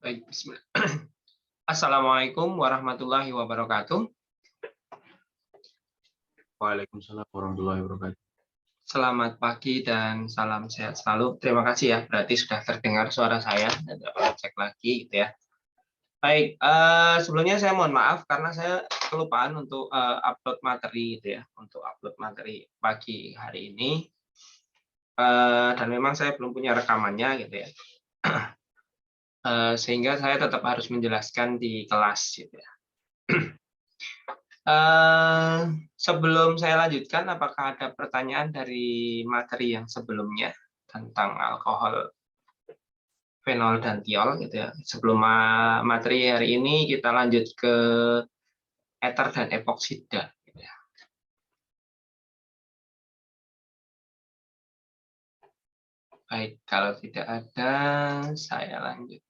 Baik, bismillah. Assalamualaikum warahmatullahi wabarakatuh. Waalaikumsalam warahmatullahi wabarakatuh. Selamat pagi dan salam sehat selalu. Terima kasih ya, berarti sudah terdengar suara saya. Dan dapat cek lagi gitu ya. Baik, sebelumnya saya mohon maaf karena saya kelupaan untuk upload materi gitu ya, untuk upload materi pagi hari ini. Dan memang saya belum punya rekamannya gitu ya. Sehingga saya tetap harus menjelaskan di kelas gitu ya. Sebelum saya lanjutkan, apakah ada pertanyaan dari materi yang sebelumnya tentang alkohol, fenol, dan tiol gitu ya. Sebelum materi hari ini kita lanjut ke eter dan epoksida. Gitu ya. Baik, kalau tidak ada, saya lanjutkan.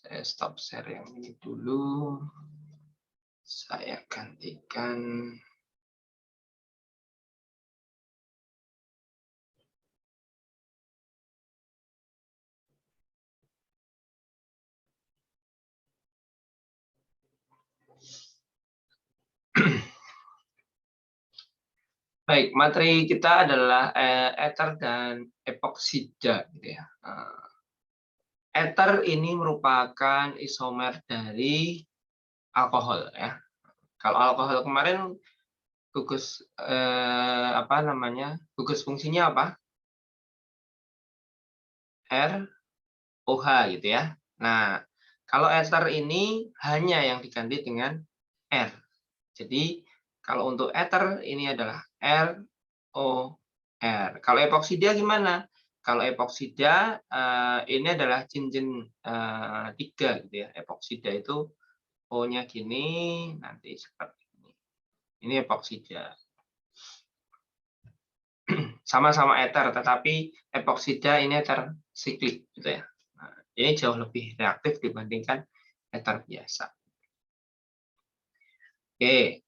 Saya stop share yang ini dulu. Saya gantikan. Baik, materi kita adalah eter dan epoksida gitu ya. Eter ini merupakan isomer dari alkohol ya. Kalau alkohol kemarin gugus apa namanya? Gugus fungsinya apa? ROH gitu ya. Nah, kalau eter ini hanya yang diganti dengan R. Jadi kalau untuk eter ini adalah ROR. Kalau epoksida gimana? Kalau epoksida ini adalah cincin 3 gitu ya. Epoksida itu O-nya gini, nanti seperti ini. Ini epoksida. Sama-sama eter, tetapi epoksida ini eter siklik gitu ya. Nah, ini jauh lebih reaktif dibandingkan eter biasa. Oke.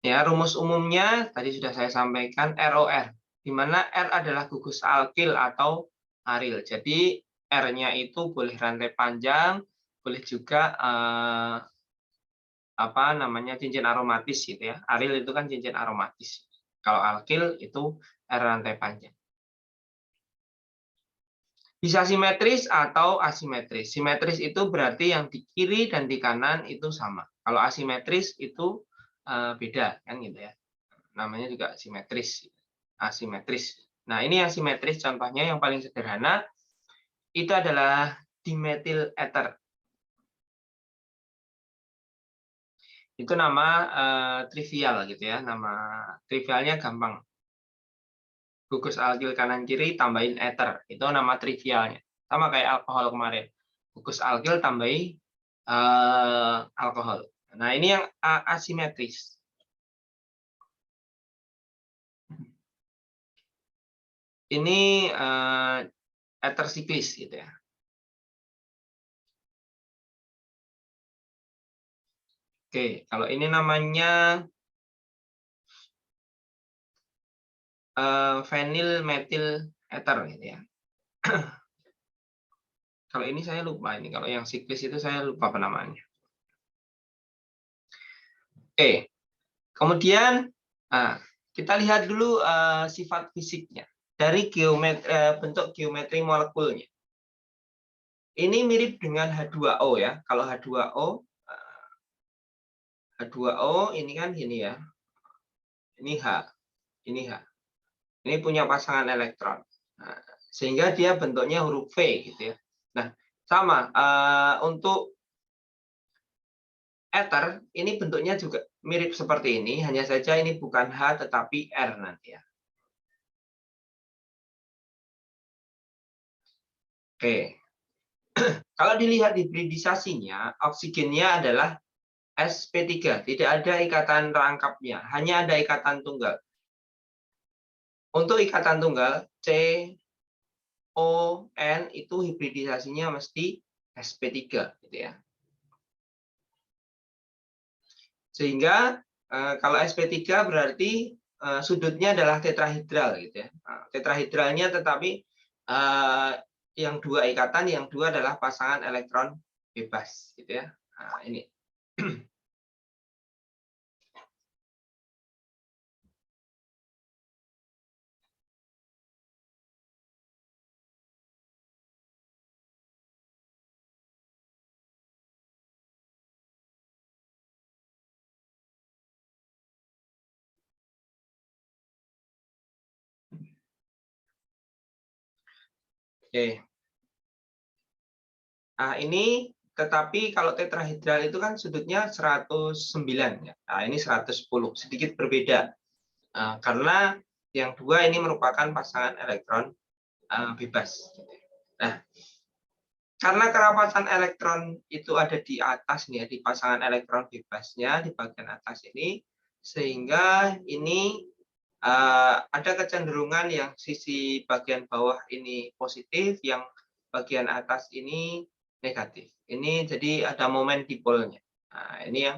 Ya, rumus umumnya tadi sudah saya sampaikan ROR, di mana R adalah gugus alkil atau aril. Jadi R-nya itu boleh rantai panjang, boleh juga apa namanya cincin aromatis gitu ya. Aril itu kan cincin aromatis. Kalau alkil itu R rantai panjang. Bisa simetris atau asimetris. Simetris itu berarti yang di kiri dan di kanan itu sama. Kalau asimetris itu beda kan gitu ya. Namanya juga simetris, asimetris. Nah, ini yang simetris contohnya yang paling sederhana itu adalah dimetil ether. Itu nama trivial gitu ya, nama trivialnya gampang. Gugus alkil kanan kiri tambahin ether, itu nama trivialnya. Sama kayak alkohol kemarin. Gugus alkil tambahin alkohol. Nah, ini yang asimetris. Ini ether siklis gitu ya. Oke, kalau ini namanya fenil metil ether gitu ya. Kalau ini saya lupa ini, kalau yang siklis itu saya lupa apa namanya. Oke, kemudian kita lihat dulu sifat fisiknya dari bentuk geometri molekulnya. Ini mirip dengan H2O ya. Kalau H2O ini kan gini ya. Ini H, ini H. Ini punya pasangan elektron. Nah, sehingga dia bentuknya huruf V gitu ya. Nah, sama untuk ether ini bentuknya juga mirip seperti ini, hanya saja ini bukan H tetapi R nanti ya. Oke. Kalau dilihat hibridisasinya, oksigennya adalah sp3, tidak ada ikatan rangkapnya, hanya ada ikatan tunggal. Untuk ikatan tunggal CON itu hibridisasinya mesti sp3 gitu ya. Sehingga kalau sp3 berarti sudutnya adalah tetrahedral gitu ya. Nah, tetrahedralnya tetapi yang dua ikatan, yang dua adalah pasangan elektron bebas gitu ya. Nah, ini. Oke. Nah, ini tetapi kalau tetrahedral itu kan sudutnya 109 ya. Nah, ini 110, sedikit berbeda. Karena yang dua ini merupakan pasangan elektron bebas. Nah, karena kerapatan elektron itu ada di atas nih ya, di pasangan elektron bebasnya di bagian atas ini, sehingga ini ada kecenderungan yang sisi bagian bawah ini positif, yang bagian atas ini negatif. Ini jadi ada momen dipolnya. Nah, ini yang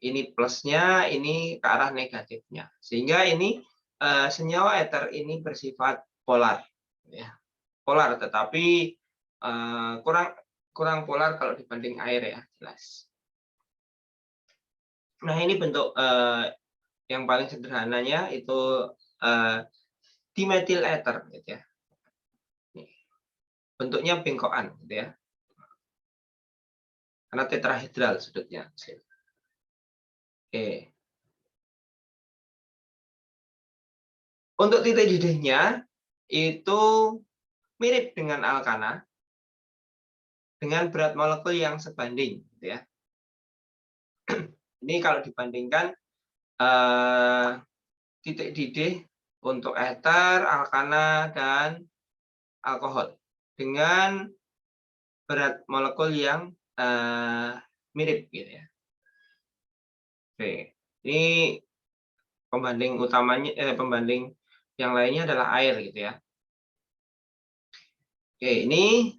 ini plusnya, ini ke arah negatifnya. Sehingga ini senyawa ether ini bersifat polar, ya. Polar, tetapi kurang polar kalau dibanding air ya, jelas. Nah, ini bentuk yang paling sederhananya itu dimethyl ether gitu ya. Bentuknya bengkokan gitu ya. Karena tetrahedral sudutnya. Oke. Untuk titik didihnya itu mirip dengan alkana dengan berat molekul yang sebanding gitu ya. Ini kalau dibandingkan titik didih untuk ether, alkana, dan alkohol dengan berat molekul yang mirip gitu ya. Oke, ini pembanding utamanya, pembanding yang lainnya adalah air gitu ya. Oke, ini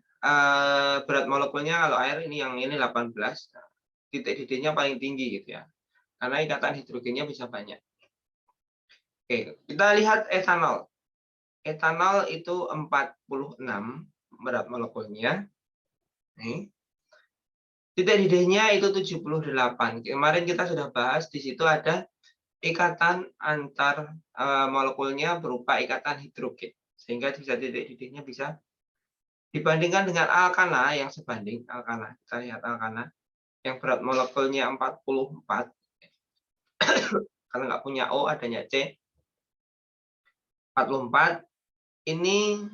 berat molekulnya kalau air ini yang ini 18, titik didihnya paling tinggi gitu ya. Karena ikatan hidrogennya bisa banyak. Oke, kita lihat etanol. Etanol itu 46 berat molekulnya. Nih. Titik didihnya itu 78. Kemarin kita sudah bahas di situ ada ikatan antar molekulnya berupa ikatan hidrogen. Sehingga bisa titik didihnya bisa dibandingkan dengan alkana yang sebanding. Alkana, kita lihat alkana yang berat molekulnya 44. Karena nggak punya O, adanya C. 44. Ini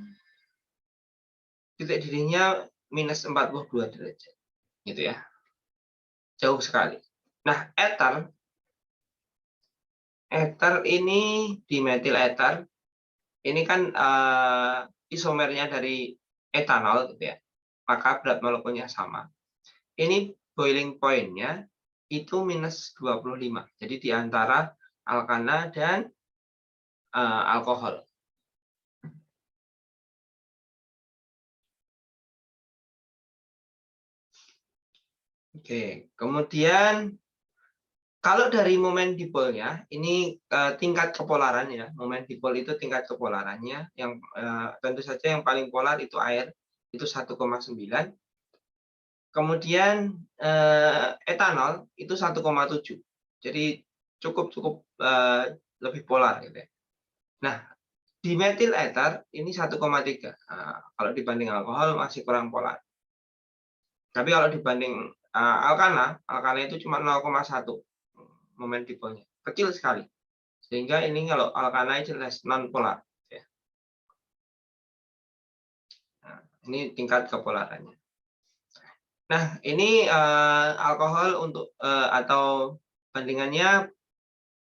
titik didihnya minus 42 derajat. Gitu ya. Jauh sekali. Nah, ether ini dimetil ether. Ini kan isomernya dari etanol gitu ya. Maka berat molekulnya sama. Ini boiling point-nya itu minus 25. Jadi di antara alkana dan alkohol. Oke, kemudian kalau dari momen dipolnya, ini tingkat kepolaran ya. Momen dipol itu tingkat kepolarannya. Yang tentu saja yang paling polar itu air, itu 1,9. Kemudian etanol itu 1,7. Jadi cukup lebih polar gitu ya. Nah, dimetil ether ini 1,3. Nah, kalau dibanding alkohol masih kurang polar. Tapi kalau dibanding alkana itu cuma 0,1 momen dipolnya. Kecil sekali. Sehingga ini kalau alkana jelas non polar ya. Nah, ini tingkat kepolarannya. Nah, ini alkohol untuk atau bandingannya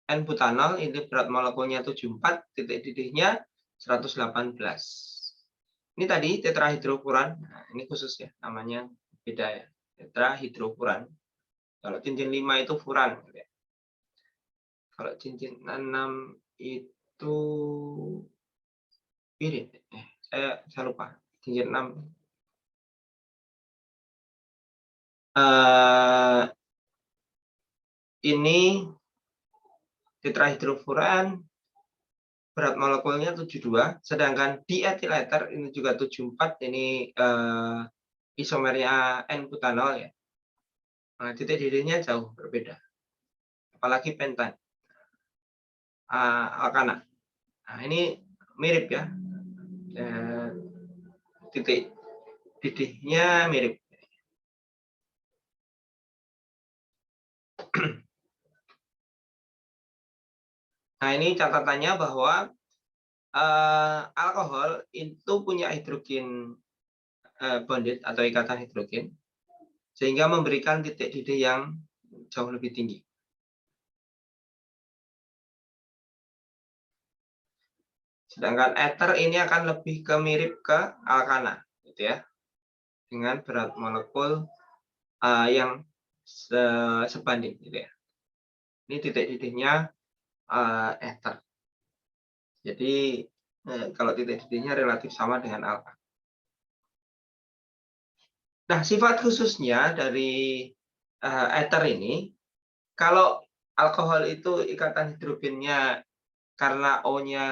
N-butanol, ini berat molekulnya 74, titik didihnya 118. Ini tadi tetrahidrofuran. Nah, ini khusus ya, namanya beda ya. Tetrahidrofuran. Kalau cincin 5 itu furan. Kalau cincin 6 itu pirin. Saya lupa. Cincin 6. Ini tetrahidrofuran. berat molekulnya 72, sedangkan di ethyl ether ini juga 74, ini isomernya N-butanol ya. Nah, titik didihnya jauh berbeda. Apalagi pentan, alkana. Nah, ini mirip ya. Titik didihnya mirip. Nah, ini catatannya bahwa alkohol itu punya hidrogen bonded atau ikatan hidrogen, sehingga memberikan titik didih yang jauh lebih tinggi. Sedangkan ether ini akan lebih mirip ke alkana, gitu ya, dengan berat molekul yang sebanding, gitu ya. Ini titik didihnya ether. Jadi kalau titik didihnya relatif sama dengan alkana. Nah, sifat khususnya dari ether ini, kalau alkohol itu ikatan hidrogennya karena O-nya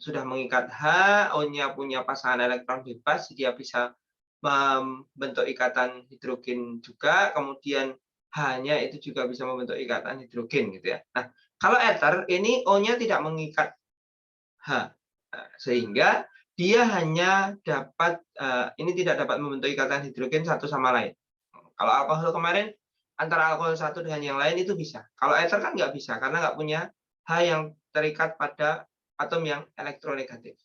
sudah mengikat H, O-nya punya pasangan elektron bebas, dia bisa membentuk ikatan hidrogen juga, kemudian H-nya itu juga bisa membentuk ikatan hidrogen gitu ya. Nah, kalau ether ini O-nya tidak mengikat H, sehingga dia hanya dapat ini tidak dapat membentuk ikatan hidrogen satu sama lain. Kalau alkohol kemarin antara alkohol satu dengan yang lain itu bisa. Kalau ether kan nggak bisa karena nggak punya H yang terikat pada atom yang elektronegatif.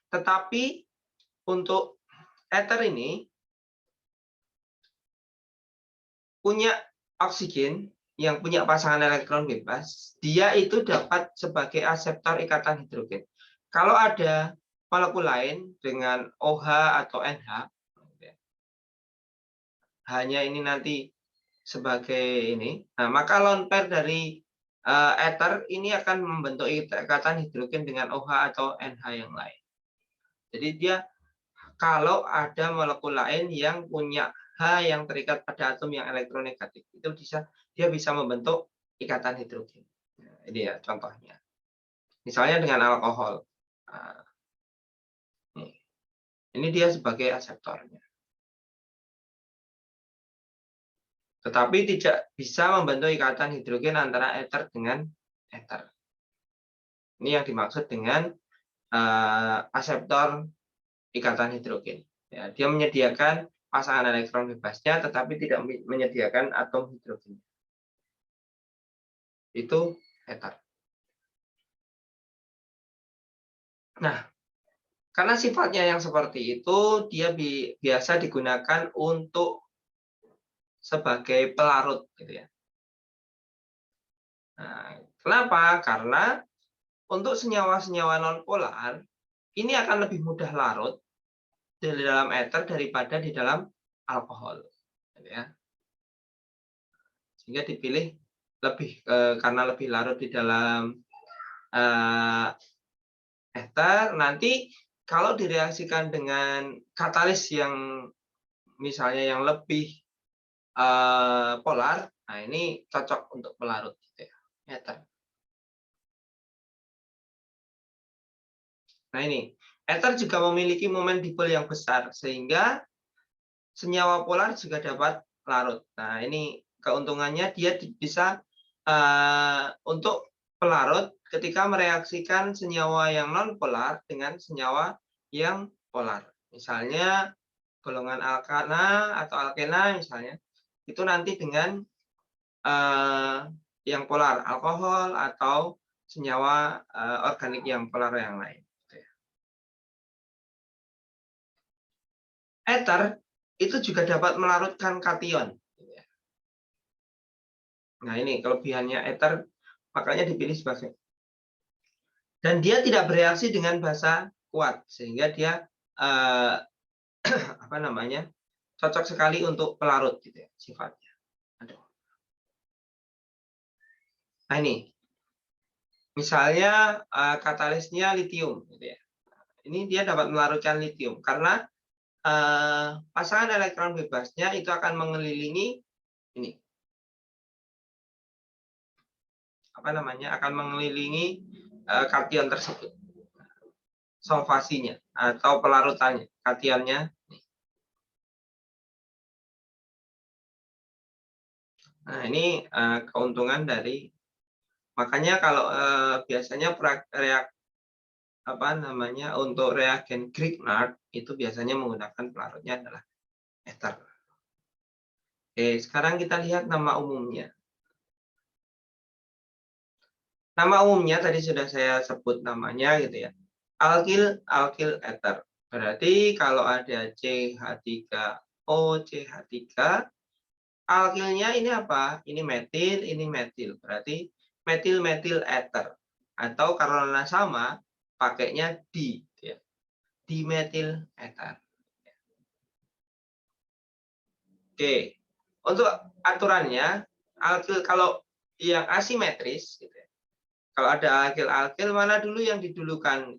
Tetapi untuk ether ini punya oksigen yang punya pasangan elektron bebas, dia itu dapat sebagai aseptor ikatan hidrogen. Kalau ada molekul lain dengan OH atau NH, hanya ini nanti sebagai ini, nah, maka lone pair dari ether ini akan membentuk ikatan hidrogen dengan OH atau NH yang lain. Jadi dia kalau ada molekul lain yang punya H yang terikat pada atom yang elektronegatif, itu dia bisa membentuk ikatan hidrogen. Nah, ini ya contohnya. Misalnya dengan alkohol. Nah, ini dia sebagai aseptornya. Tetapi tidak bisa membentuk ikatan hidrogen antara ether dengan ether. Ini yang dimaksud dengan aseptor ikatan hidrogen. Ya, dia menyediakan pasangan elektron bebasnya, tetapi tidak menyediakan atom hidrogen. Itu ether. Nah, karena sifatnya yang seperti itu, dia biasa digunakan untuk sebagai pelarut, gitu ya. Nah, kenapa? Karena untuk senyawa-senyawa nonpolar ini akan lebih mudah larut di dalam ether daripada di dalam alkohol, gitu ya. Sehingga dipilih lebih karena lebih larut di dalam ether. Nanti kalau direaksikan dengan katalis yang misalnya yang lebih polar, nah ini cocok untuk pelarut, gitu ya, ether. Nah ini, ether juga memiliki momen dipol yang besar sehingga senyawa polar juga dapat larut. Nah ini keuntungannya dia bisa untuk pelarut ketika mereaksikan senyawa yang non polar dengan senyawa yang polar. Misalnya golongan alkana atau alkena misalnya, itu nanti dengan yang polar, alkohol atau senyawa organik yang polar yang lain. Ether itu juga dapat melarutkan kation. Nah ini kelebihannya ether, makanya dipilih sebagai. Dan dia tidak bereaksi dengan basa kuat, sehingga dia apa namanya, cocok sekali untuk pelarut, gitu ya, sifatnya. Aduh. Nah ini, misalnya katalisnya litium, gitu ya. Ini dia dapat melarutkan litium karena pasangan elektron bebasnya itu akan mengelilingi ini, apa namanya, akan mengelilingi kation tersebut, solvasinya atau pelarutannya, kationnya. Nah, ini keuntungan dari, makanya kalau biasanya untuk reagen Grignard itu biasanya menggunakan pelarutnya adalah ether. Oke, sekarang kita lihat nama umumnya. Nama umumnya tadi sudah saya sebut namanya gitu ya. Alkyl ether. Berarti kalau ada CH3O, CH3, alkilnya ini apa? Ini metil. Berarti metil ether. Atau karena sama, pakainya di, ya. Dimetil ether. Oke, untuk aturannya, alkil kalau yang asimetris, gitu ya. Kalau ada alkil, mana dulu yang didulukan?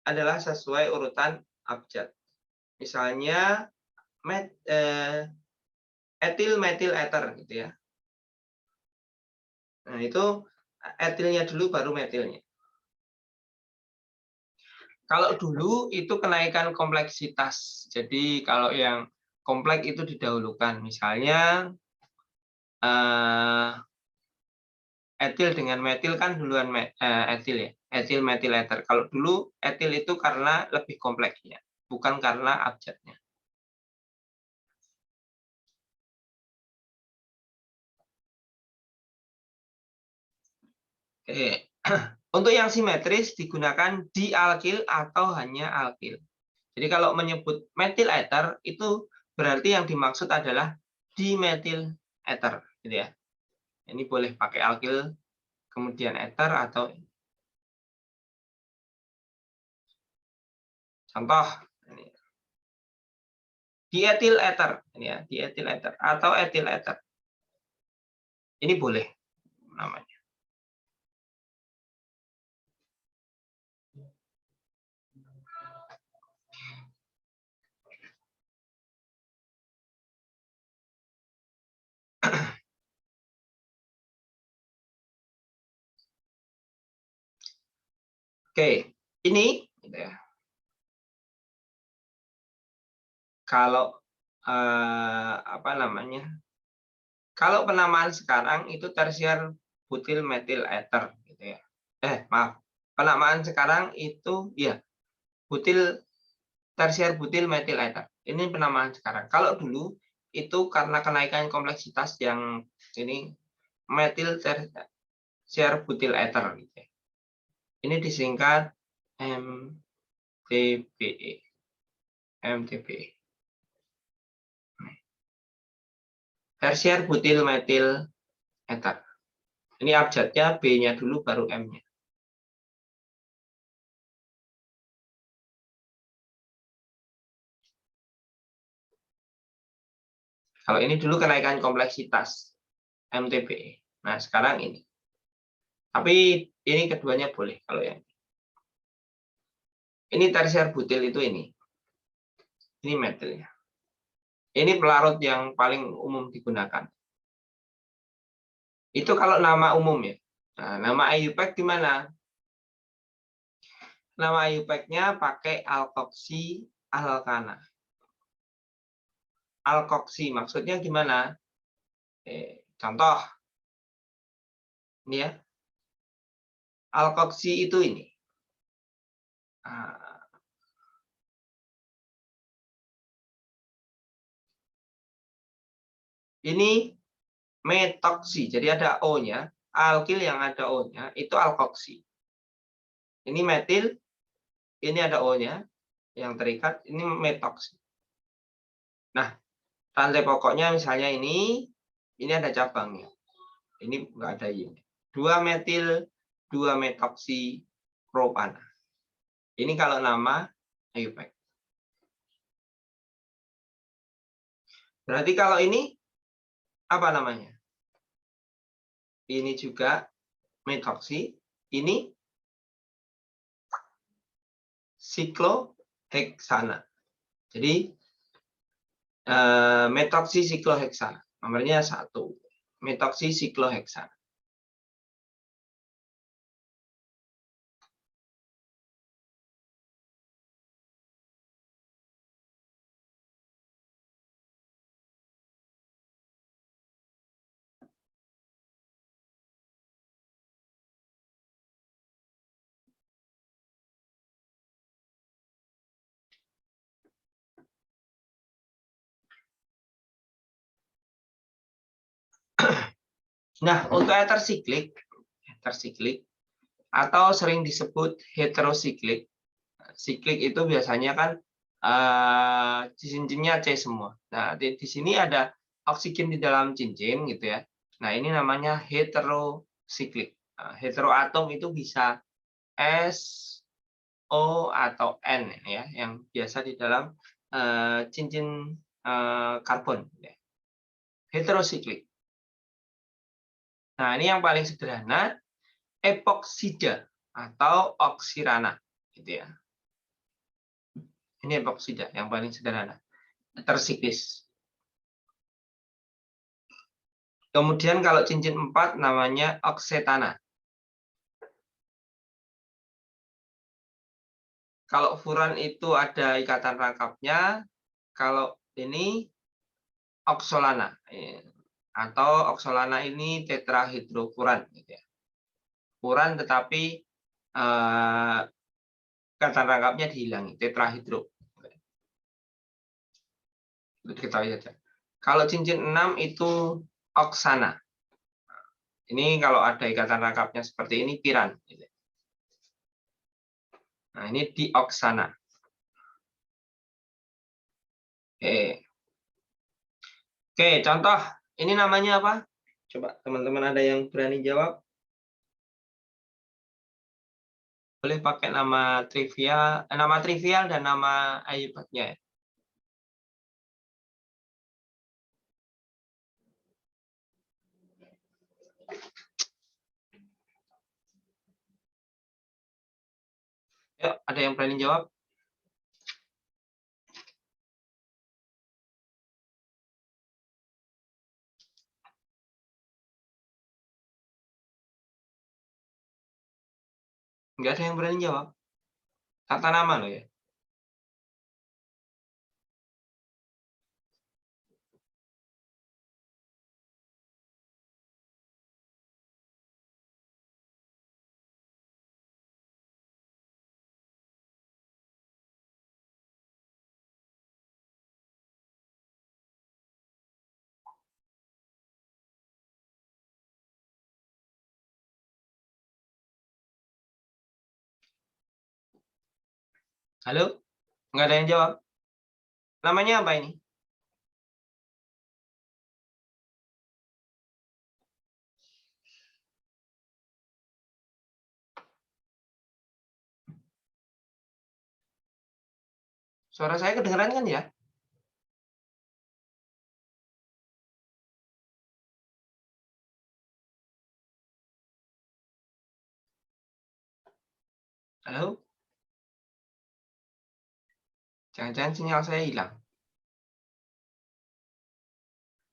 Adalah sesuai urutan abjad. Misalnya etil metil ether gitu ya. Nah, itu etilnya dulu baru metilnya. Kalau dulu itu kenaikan kompleksitas. Jadi kalau yang kompleks itu didahulukan. Misalnya etil dengan metil kan duluan etil ya. Etil metil ether. Kalau dulu etil itu karena lebih kompleksnya, bukan karena abjadnya. Oke. Untuk yang simetris digunakan dialkil atau hanya alkil. Jadi kalau menyebut metil ether itu berarti yang dimaksud adalah dimetil ether, gitu ya. Ini boleh pakai alkil kemudian ether atau contoh ini. Dietil ether, ini ya, dietil ether atau etil ether. Ini boleh namanya. Oke, ini gitu ya. Kalau kalau penamaan sekarang itu tersier butil metil ether gitu ya. Maaf. Penamaan sekarang itu ya butil tersier butil metil ether. Ini penamaan sekarang. Kalau dulu itu karena kenaikan kompleksitas yang ini metil tersier butil ether gitu ya. Ini disingkat MTBE. MTBE. Tersier butil metil ether. Ini abjadnya B-nya dulu baru M-nya. Kalau ini dulu kenaikan kompleksitas MTBE. Nah, sekarang ini. Tapi ini keduanya boleh kalau yang ini tersier butil itu ini. Ini metilnya. Ini pelarut yang paling umum digunakan. Itu kalau nama umum ya. Nah, nama IUPAC gimana? Nama IUPAC-nya pakai alkoksi alkana. Alkoksi maksudnya gimana? Contoh. Ini ya. Alkoksi itu ini. Ini metoksi, jadi ada O-nya. Alkil yang ada O-nya itu alkoksi. Ini metil, ini ada O-nya yang terikat, ini metoksi. Nah, rantai pokoknya misalnya ini ada cabangnya. Ini enggak ada ini. 2 metil, 2 metoksi propana. Ini kalau nama IUPAC. Berarti kalau ini apa namanya? Ini juga metoksi, ini sikloheksana. Jadi metoksi sikloheksana. Nomornya 1. Metoksi sikloheksana. Nah, untuk ether siklik atau sering disebut heterosiklik. Siklik itu biasanya kan cincin-cincinnya C semua. Nah, di sini ada oksigen di dalam cincin gitu ya. Nah, ini namanya heterosiklik. Nah, heteroatom itu bisa S, O atau N ya, yang biasa di dalam cincin karbon. Ya. Heterosiklik. Nah, ini yang paling sederhana, epoksida atau oksirana, gitu ya. Ini epoksida yang paling sederhana, tersiklis. Kemudian kalau cincin 4 namanya oksetana. Kalau furan itu ada ikatan rangkapnya, kalau ini oksolana. Atau oksolana ini tetrahidrofuran. Gitu ya. Furan tetapi ikatan rangkapnya dihilangi, tetrahidro. Itu diketahui saja. Kalau cincin 6 itu oksana. Ini kalau ada ikatan rangkapnya seperti ini, piran. Nah, ini dioksana. Oke, contoh. Ini namanya apa? Coba teman-teman ada yang berani jawab? Boleh pakai nama trivial dan nama hebatnya. Yuk, ada yang berani jawab? Nggak ada yang berani jawab. Tata nama loh ya. Halo? Nggak ada yang jawab. Namanya apa ini? Suara saya kedengeran kan ya? Halo? Jangan-jangan sinyal saya hilang.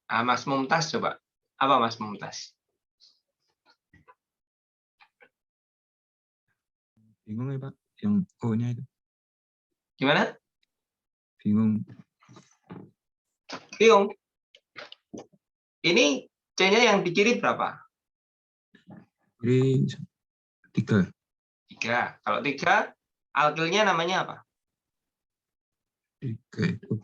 Ah, Mas Mumtaz coba. Apa Mas Mumtaz? Bingung ya Pak, yang O-nya itu. Gimana? Bingung. Bingung. Ini C-nya yang di kiri berapa? Jadi 3. 3. Kalau 3, alkilnya namanya apa? 3 itu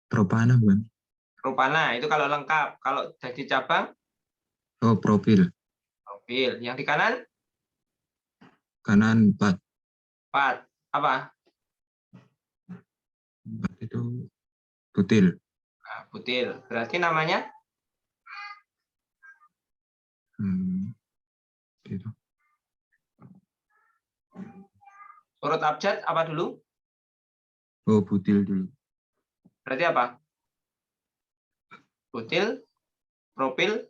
propana bukan? Propana, itu kalau lengkap. Kalau jadi cabang, Oh, propil. propil. Yang di kanan, Kanan 4. 4. Apa? 4 itu butil. Nah, butil. Berarti namanya? Gitu. Urut abjad apa dulu? Oh, butil dulu. Berarti apa? Butil, propil,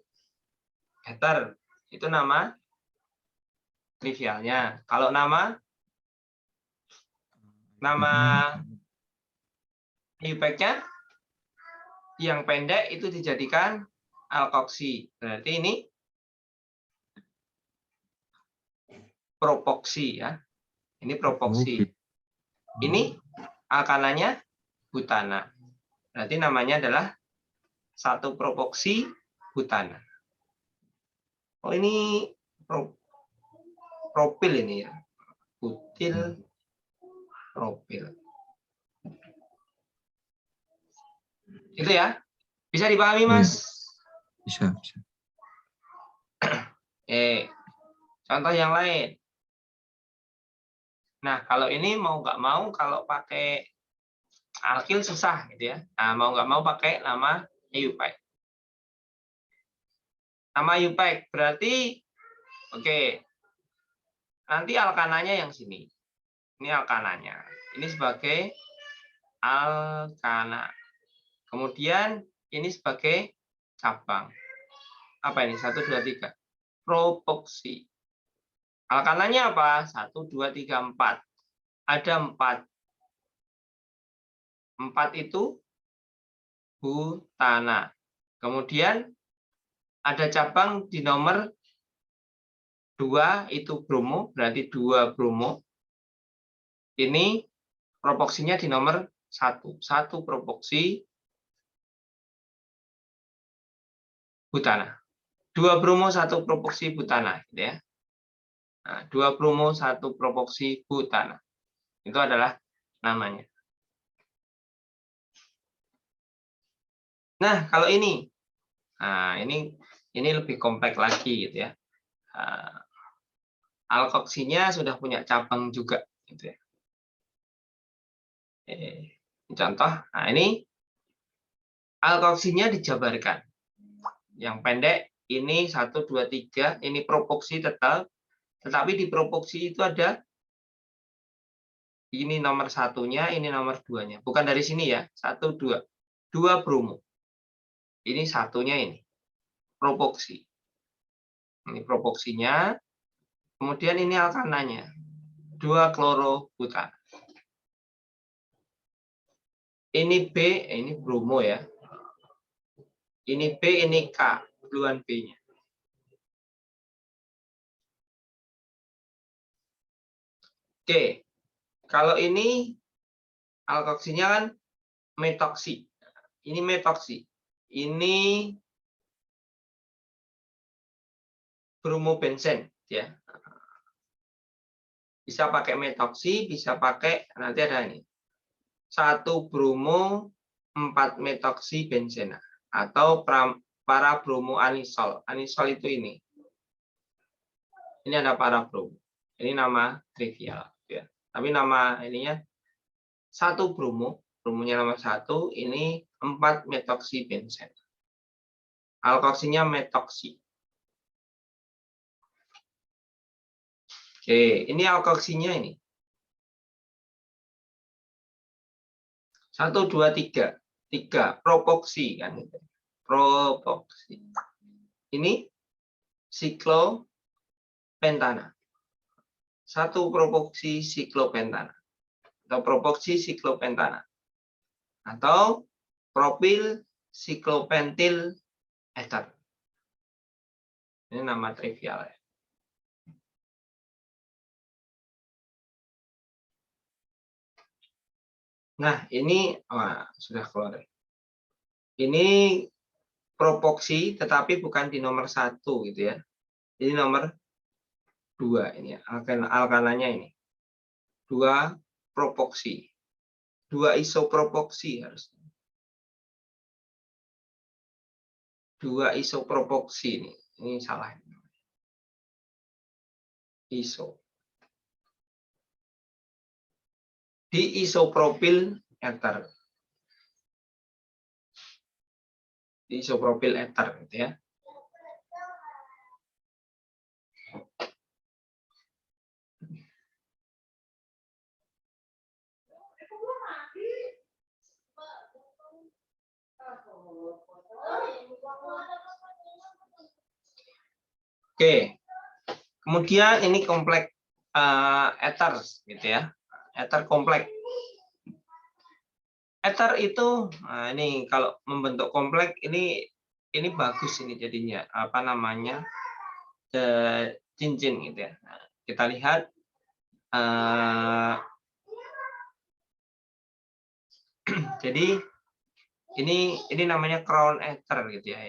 ether. Itu nama trivialnya. Kalau nama IUPAC-nya yang pendek itu dijadikan alkoksi. Berarti ini propoksi ya. Ini propoksi. Ini alkananya butana. Berarti namanya adalah 1 propoksi butana. Oh, ini propil ini ya. Butil, propil. Itu ya. Bisa dipahami, Oh, ya. Mas? Bisa. Contoh yang lain. Nah, kalau ini mau nggak mau, kalau pakai alkil susah gitu ya. Nah, mau nggak mau pakai nama IUPAC. Nama IUPAC berarti, oke, nanti alkananya yang sini. Ini alkananya. Ini sebagai alkana. Kemudian ini sebagai cabang. Apa ini? 1, 2, 3. Propoksi. Alkananya apa? 1, 2, 3, 4. Ada 4. 4 itu butana. Kemudian ada cabang di nomor 2 itu bromo, berarti 2 bromo. Ini propoksinya di nomor 1. 1 propoksi butana. 2 bromo 1 propoksi butana gitu ya. Nah, 2 bromo 1 propoksi butana. Itu adalah namanya. Nah, kalau ini. Nah, ini lebih kompleks lagi gitu ya. Alkoksinya sudah punya cabang juga gitu ya. Contoh, nah ini alkoksinya dijabarkan. Yang pendek ini 1, 2, 3, ini propoksi tetap, tetapi di propoksi itu ada ini nomor 1-nya, ini nomor 2-nya. Bukan dari sini ya, 1, 2. 2 bromo. Ini 1-nya ini, propoksi. Ini propoksinya, kemudian ini alkananya, 2 klorobutan. Ini B, ini bromo ya. Ini B, ini K, duluan B-nya. Oke, kalau ini alkoksinya kan metoksi. Ini metoksi. Ini bromobenzen ya. Bisa pakai metoksi, bisa pakai nanti ada ini. 1 bromo 4 metoksi benzena atau para bromo anisol. Anisol itu ini. Ini ada para bromo. Ini nama trivial ya. Tapi nama ininya 1 bromo, bromonya nomor 1, ini 4 metoksi benzen. Alkoksinya metoksi. Oke, ini alkoksinya ini. 1, 2, 3. 3 propoksi kan. Propoksi. Ini siklopentana. 1 propoksi siklopentana. Atau propoksi siklopentana. Atau propil siklopentil ester. Ini nama trivial ya. Nah, ini sudah keluar. Ini propoksi tetapi bukan di nomor 1 gitu ya. Ini nomor 2 ini ya. Alkananya ini. 2 propoksi. 2 isopropoksi harusnya. 2 isopropoksi ini. Ini salah. Iso. Di isopropil ether. Di isopropil ether gitu ya. Oke. Kemudian ini kompleks ether gitu ya. Ether kompleks. Ether itu ini kalau membentuk kompleks ini bagus ini jadinya apa namanya cincin gitu ya. Nah, kita lihat jadi ini namanya crown ether gitu ya.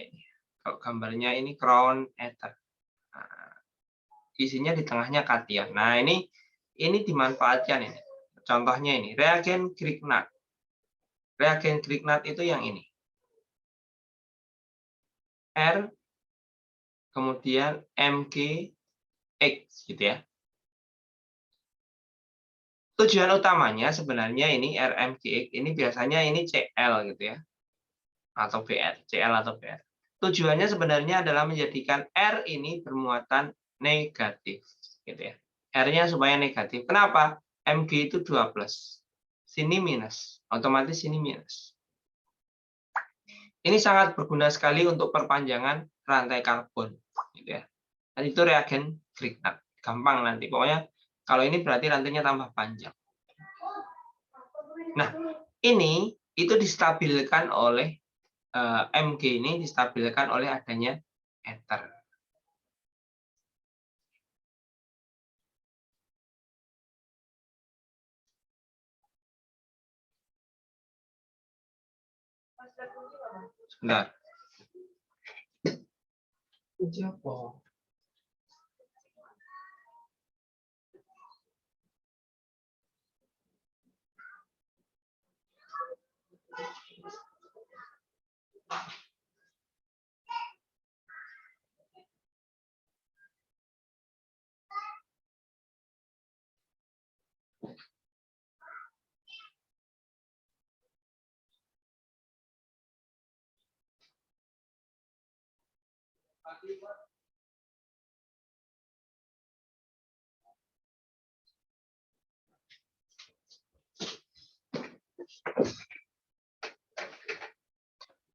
Kalau gambarnya ini crown ether. Nah, isinya di tengahnya kation. Nah ini dimanfaatkan ini. Contohnya ini reagen Grignard. Reagen Grignard itu yang ini. R, kemudian MgX gitu ya. Tujuan utamanya sebenarnya ini RMGX ini biasanya ini CL gitu ya, atau BR, CL atau BR. Tujuannya sebenarnya adalah menjadikan R ini bermuatan negatif gitu ya. R-nya supaya negatif. Kenapa? Mg itu 2+. Sini minus, otomatis sini minus. Ini sangat berguna sekali untuk perpanjangan rantai karbon gitu ya. Dan itu reagen Grignard. Gampang nanti. Pokoknya kalau ini berarti rantainya tambah panjang. Nah, ini itu distabilkan oleh Mg ini distabilkan oleh adanya ether. Sebentar.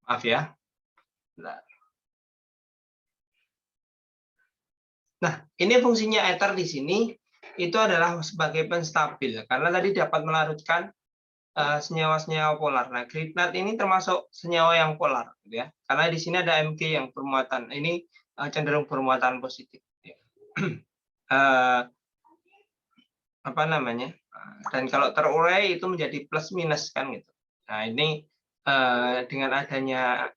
Maaf ya. Nah, ini fungsinya ether di sini itu adalah sebagai penstabil karena tadi dapat melarutkan senyawa-senyawa polar. Nah, Grignard ini termasuk senyawa yang polar, gitu ya. Karena di sini ada Mg yang bermuatan ini cenderung bermuatan positif. Ya. Apa namanya? Dan kalau terurai itu menjadi plus minus kan gitu. Nah, ini dengan adanya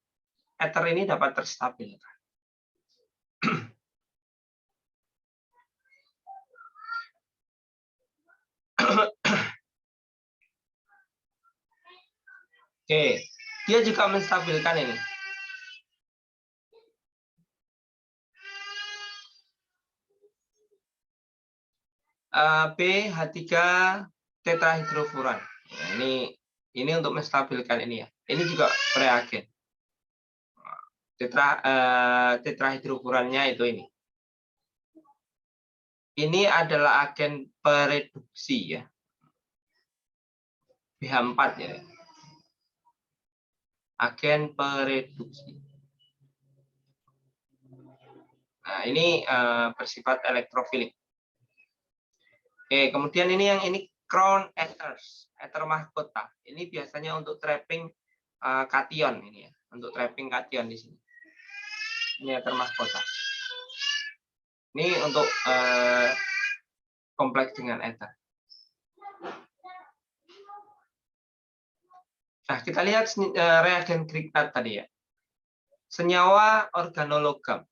ether ini dapat terstabilkan. Oke, dia juga menstabilkan ini. BH3 tetrahidrofuran. Nah, ini untuk menstabilkan ini ya. Ini juga reagen. Tetrahidrofurannya itu ini. Ini adalah agen pereduksi ya. BH4 ya. Agen pereduksi. Nah, ini bersifat elektrofilik. Oke, kemudian ini yang ini crown ethers, ether mahkota. Ini biasanya untuk trapping kation ini ya, untuk trapping kation di sini. Ini ether mahkota. Ini untuk kompleks dengan ether. Nah, kita lihat reagen Grignard tadi ya. Senyawa organologam.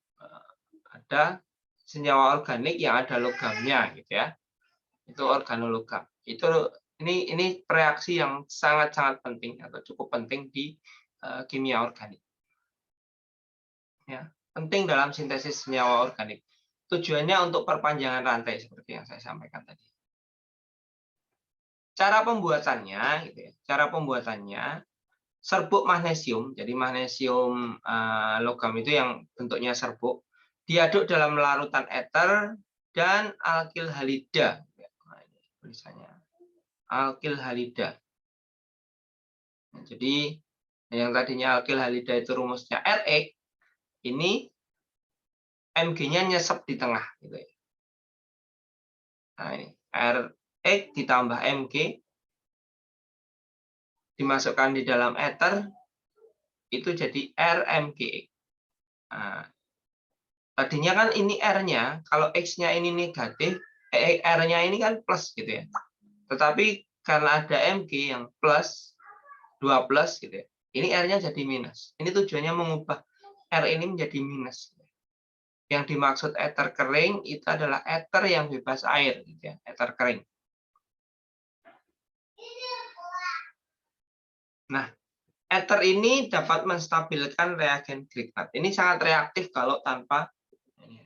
Ada senyawa organik yang ada logamnya gitu ya. Itu organologam. Ini reaksi yang sangat-sangat penting atau cukup penting di kimia organik. Ya, penting dalam sintesis senyawa organik. Tujuannya untuk perpanjangan rantai seperti yang saya sampaikan tadi. Cara pembuatannya, gitu ya. Cara pembuatannya serbuk magnesium. Jadi magnesium logam itu yang bentuknya serbuk diaduk dalam larutan ether dan alkil halida. Nah, ini tulisannya alkil halida. Nah, jadi yang tadinya alkil halida itu rumusnya Rx, ini Mg-nya nyesep di tengah. Gitu ya. Nah, ini Rx ditambah Mg dimasukkan di dalam ether itu jadi RMgX. Nah, tadinya kan ini R-nya, kalau X-nya ini negatif, R-nya ini kan plus gitu ya. Tetapi karena ada Mg yang plus, 2 plus gitu ya, ini R-nya jadi minus. Ini tujuannya mengubah R ini menjadi minus. Yang dimaksud ether kering itu adalah ether yang bebas air, gitu ya, ether kering. Nah, Ether ini dapat menstabilkan reagen Grignard. Ini sangat reaktif kalau tanpa ini.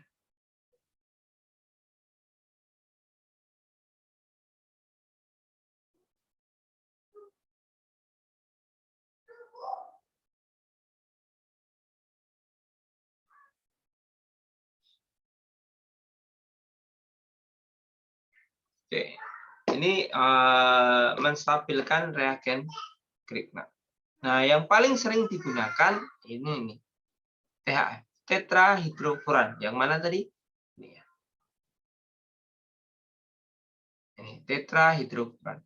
Oke, ini menstabilkan reagen Grignard. Nah, yang paling sering digunakan ini nih, THF, tetrahidrofuran. Yang mana tadi? Ini ya. Ini tetrahidrofuran.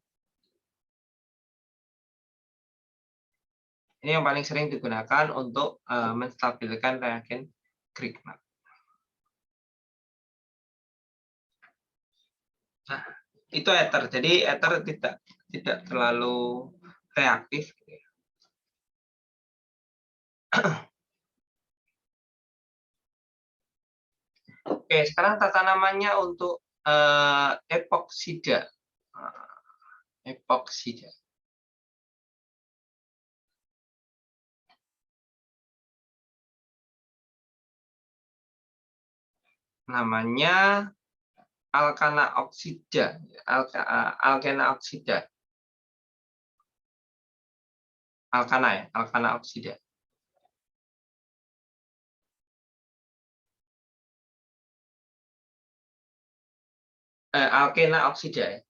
Ini yang paling sering digunakan untuk menstabilkan reagen Grignard. Nah, itu ether. Jadi ether tidak terlalu reaktif. Oke, sekarang tata namanya untuk epoksida. Epoksida. Namanya alkana oksida. Alkana oksida. Alkana ya, alkana oksida. Alkena oksida ya.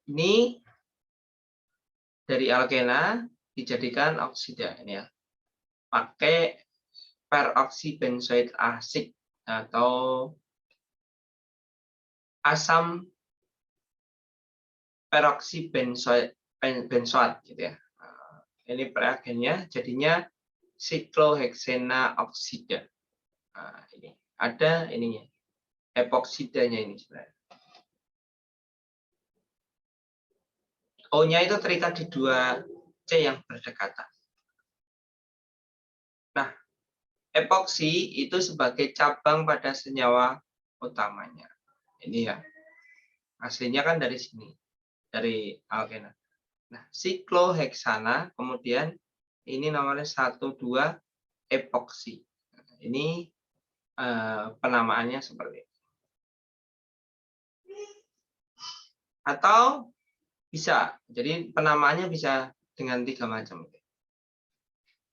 Ini dari alkena dijadikan oksida ini ya. Pakai peroksibenzoid asik atau asam peroksibenzoat gitu ya. Ini reagennya jadinya sikloheksena oksida. Nah, ini ada ininya. Epoksidanya ini sebenarnya. O-nya itu terikat di dua C yang berdekatan. Nah, epoksi itu sebagai cabang pada senyawa utamanya. Ini ya. Aslinya kan dari sini, dari alkena. Nah, sikloheksana kemudian ini nomornya 1 2 epoksi. Ini penamaannya seperti itu. Atau bisa, jadi penamaannya bisa dengan 3 macam.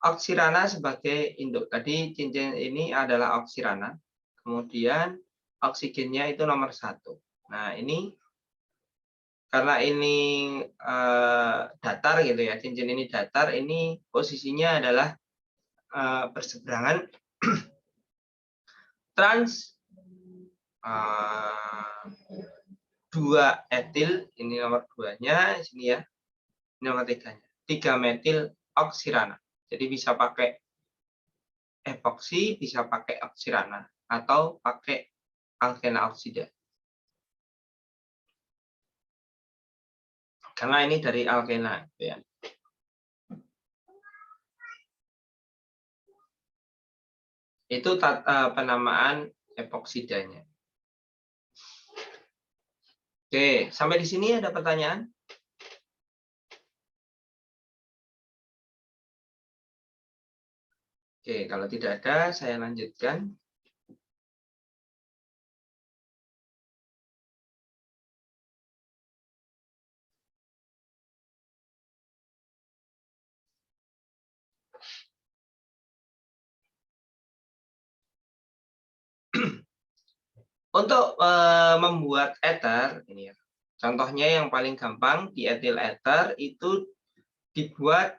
Oksirana sebagai induk. Tadi cincin ini adalah oksirana. Kemudian oksigennya itu nomor 1. Nah, ini karena ini datar gitu ya, cincin ini datar, ini posisinya adalah berseberangan trans 2 etil, ini nomor 2-nya, sini ya, ini nomor 3-nya. 3 metil oksirana. Jadi bisa pakai epoksi, bisa pakai oksirana, atau pakai alkena oksida. Karena ini dari alkena, ya. Itu penamaan epoksidanya. Oke, sampai di sini ada pertanyaan? Oke, kalau tidak ada, saya lanjutkan. Untuk membuat ether, ini ya, contohnya yang paling gampang di etil ether itu dibuat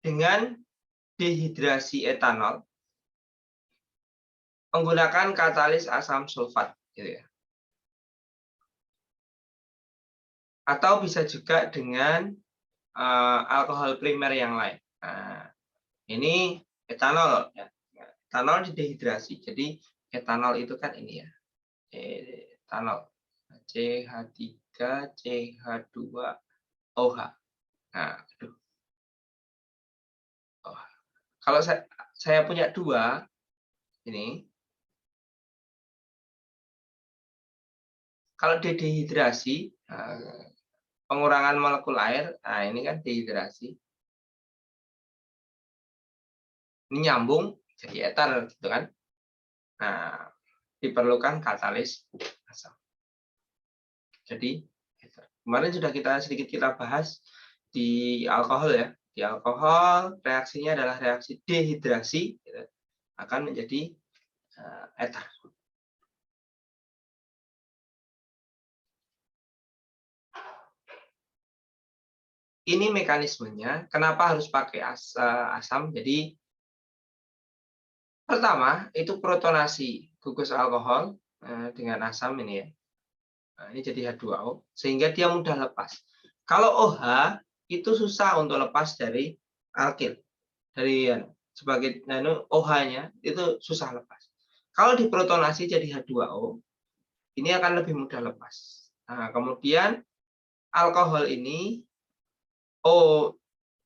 dengan dehidrasi etanol menggunakan katalis asam sulfat, gitu ya. Atau bisa juga dengan alkohol primer yang lain. Nah, ini etanol ya. Etanol didehidrasi. Jadi etanol itu kan ini ya. Etanol CH3 CH2OH. Nah, aduh. Oh. Kalau saya punya 2 ini, kalau dehidrasi pengurangan molekul air. Nah, ini kan dehidrasi. Ini nyambung jadi eter gitu kan. Nah, diperlukan katalis asam. Jadi kemarin sudah sedikit kita bahas di alkohol ya. Di alkohol reaksinya adalah reaksi dehidrasi, gitu, akan menjadi eter. Ini mekanismenya. Kenapa harus pakai asam? Jadi pertama itu protonasi gugus alkohol dengan asam ini ya. Nah, ini jadi H2O sehingga dia mudah lepas. Kalau OH itu susah untuk lepas dari alkil. Dari sebagai OH-nya itu susah lepas. Kalau diprotonasi jadi H2O, ini akan lebih mudah lepas. Nah, kemudian alkohol ini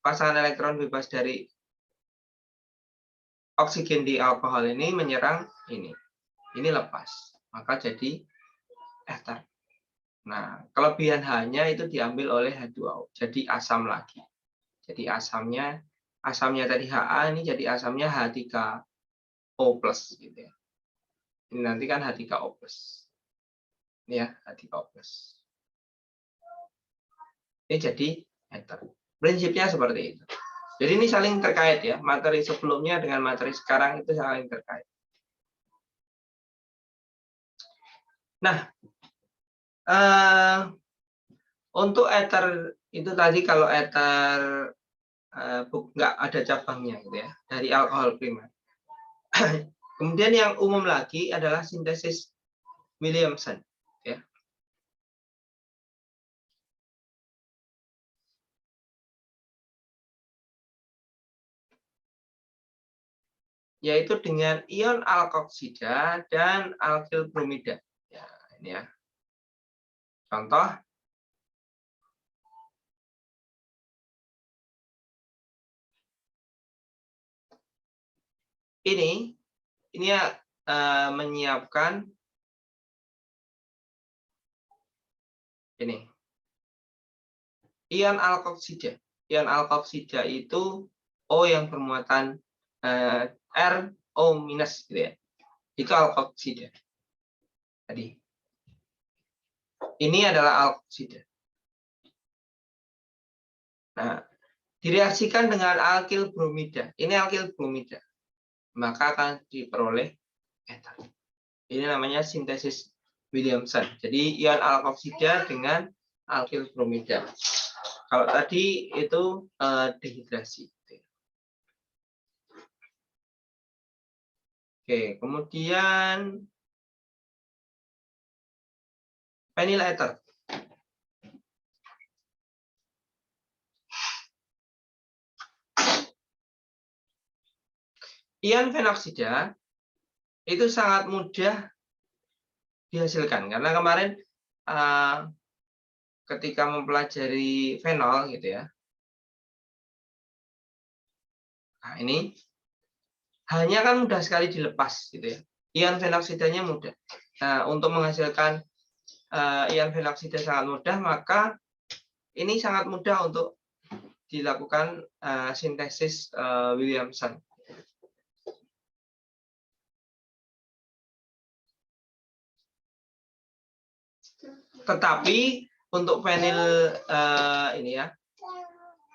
pasangan elektron bebas dari oksigen di alkohol ini menyerang ini. Ini lepas, maka jadi ester. Nah, kelebihan H-nya itu diambil oleh H2O, jadi asam lagi. Jadi asamnya tadi Ha, ini jadi asamnya H3O+, gitu ya. Ini nanti kan H3O+. Ini ya, H3O+. Ini jadi ester. Prinsipnya seperti itu. Jadi ini saling terkait ya, materi sebelumnya dengan materi sekarang itu saling terkait. Nah, untuk ether itu tadi kalau ether nggak ada cabangnya gitu ya, dari alkohol primer. Kemudian yang umum lagi adalah sintesis Williamson ya. Yaitu dengan ion alkoksida dan alkil bromida. Ya, ini ya. Contoh ini menyiapkan ini ion alkoksida. Ion alkoksida itu O yang bermuatan RO minus gitu ya. Itu alkoksida. Tadi. Ini adalah alkoksida. Nah, direaksikan dengan alkil bromida. Ini alkil bromida. Maka akan diperoleh eter. Ini namanya sintesis Williamson. Jadi ion alkoksida dengan alkil bromida. Kalau tadi itu dehidrasi. Oke, kemudian vinyl ether. Ion fenoksida itu sangat mudah dihasilkan karena kemarin ketika mempelajari fenol gitu ya. Nah, ini hanya kan mudah sekali dilepas gitu ya. Ion fenoksidanya mudah. Nah, untuk menghasilkan ion fenoksida sangat mudah, maka ini sangat mudah untuk dilakukan sintesis Williamson. Tetapi untuk vinyl ini ya,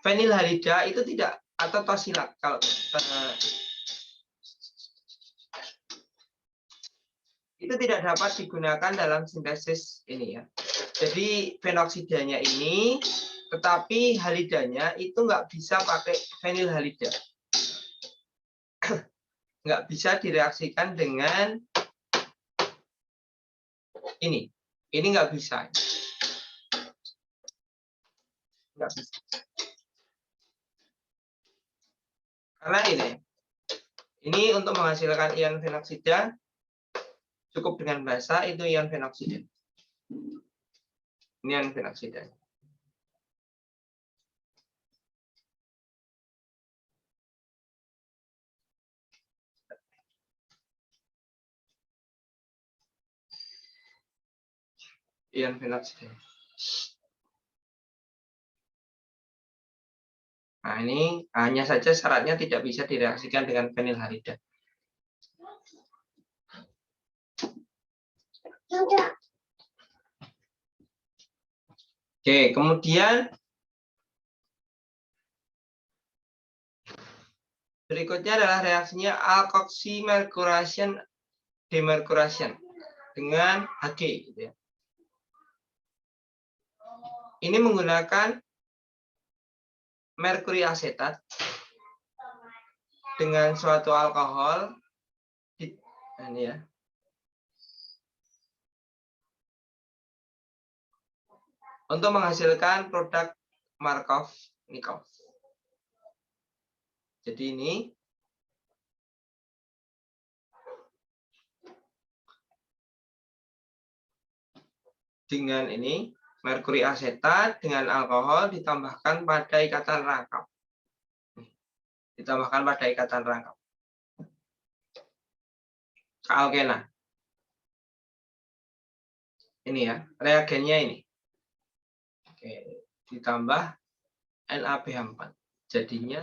vinyl halida itu tidak, atau tosilat kalau itu tidak dapat digunakan dalam sintesis ini ya. Jadi fenoksidanya ini, tetapi halidanya itu nggak bisa pakai vinyl halida. Nggak bisa direaksikan dengan ini. Ini nggak bisa. Nggak bisa. Karena ini untuk menghasilkan ion fenoksida cukup dengan basa itu ion fenoksida. Ini ion fenoksida. Ion fenoksida. Nah, ini hanya saja syaratnya tidak bisa direaksikan dengan fenilhalida. Oke, kemudian berikutnya adalah reaksinya alkoxymercuration demercuration dengan Hg. Gitu ya. Ini menggunakan merkuri asetat dengan suatu alkohol. Ini ya. Untuk menghasilkan produk Markov-Nikov. Jadi ini dengan ini merkuri asetat dengan alkohol ditambahkan pada ikatan rangkap. Ditambahkan pada ikatan rangkap. Kealkena. Ini ya, reagennya ini. Oke, ditambah NaBH4. Jadinya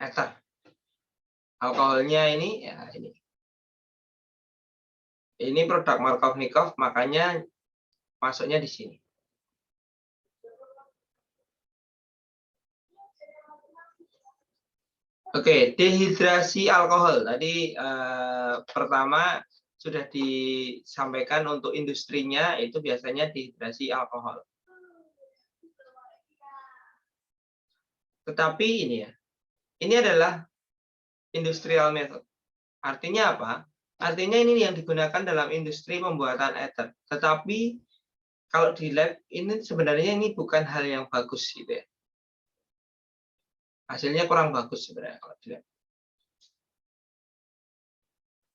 eter. Alkoholnya ini ya ini. Ini produk Markov-Nikov, makanya masuknya di sini. Oke, dehidrasi alkohol. Tadi pertama sudah disampaikan untuk industrinya itu biasanya dehidrasi alkohol. Tetapi ini ya, ini adalah industrial method. Artinya apa? Artinya ini yang digunakan dalam industri pembuatan ether. Tetapi kalau di lab ini sebenarnya ini bukan hal yang bagus gitu ya. Hasilnya kurang bagus sebenarnya kalau di lab.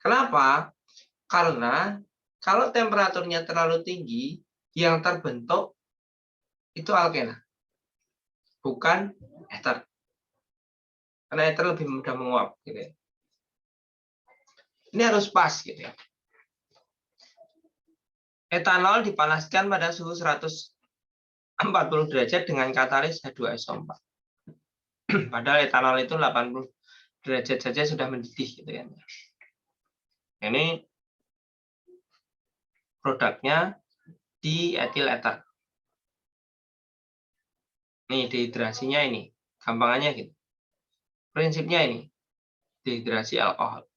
Kenapa? Karena kalau temperaturnya terlalu tinggi, yang terbentuk itu alkena, bukan ether. Karena ether lebih mudah menguap. Gitu ya. Ini harus pas gitu ya. Etanol dipanaskan pada suhu 140 derajat dengan katalis H2SO4. Padahal etanol itu 80 derajat saja sudah mendidih gitu ya. Ini produknya dietil ether. Nih dehidrasinya ini, gampangannya gitu. Prinsipnya ini, dehidrasi alkohol.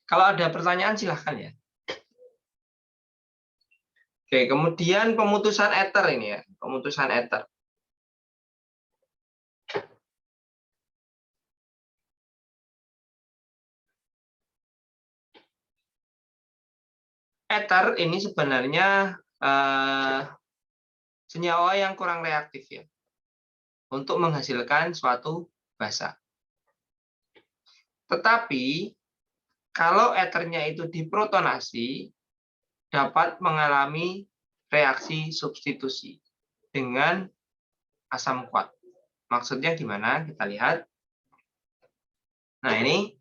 Kalau ada pertanyaan silahkan ya. Oke, kemudian pemutusan ether ini ya, pemutusan ether. Ether ini sebenarnya senyawa yang kurang reaktif ya, untuk menghasilkan suatu basa. Tetapi kalau ethernya itu diprotonasi, dapat mengalami reaksi substitusi dengan asam kuat. Maksudnya gimana? Kita lihat. Nah ini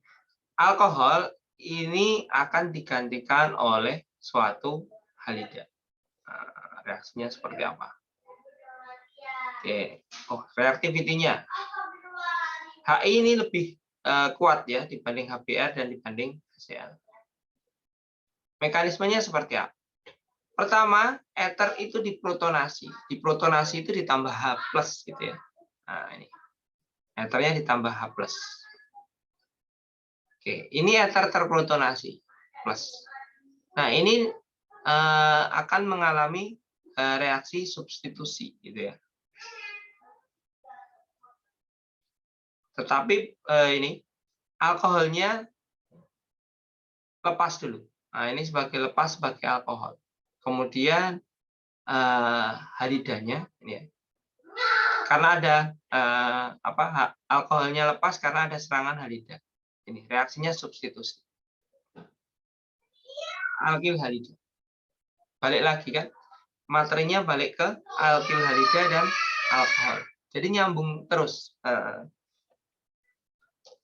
alkohol ini akan digantikan oleh suatu halida. Nah, reaksinya seperti apa? Oke, reaktivitinya. HI ini lebih kuat ya dibanding HBr dan dibanding HCl. Mekanismenya seperti apa? Pertama, ether itu diprotonasi. Diprotonasi itu ditambah H+ gitu ya. Nah, ini. Ethernya ditambah H+. Oke, ini ether terprotonasi plus. Nah, ini akan mengalami reaksi substitusi gitu ya. Tetapi ini alkoholnya lepas dulu. Nah, ini lepas sebagai alkohol. Kemudian halidanya ini ya. Karena ada alkoholnya lepas karena ada serangan halida. Ini reaksinya substitusi. Alkil halida. Balik lagi kan. Materinya balik ke alkil halida dan alkohol. Jadi nyambung terus.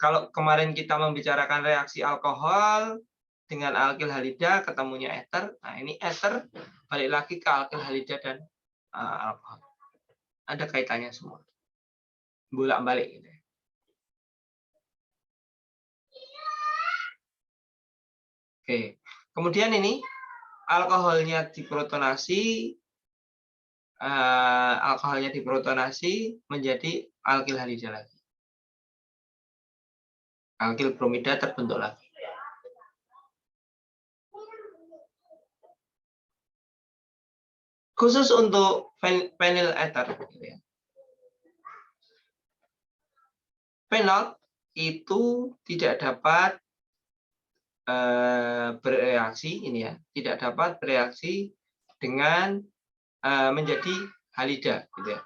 Kalau kemarin kita membicarakan reaksi alkohol dengan alkil halida, ketemunya eter. Nah, ini eter balik lagi ke alkil halida dan alkohol. Ada kaitannya semua. Bolak-balik gitu. Oke. Kemudian ini alkoholnya diprotonasi menjadi alkil halida lagi. Alkil bromida terbentuk lagi. Khusus untuk fenyl ether, gitu ya. Fenol itu tidak dapat bereaksi ini ya, tidak dapat bereaksi dengan menjadi halida, gitu ya.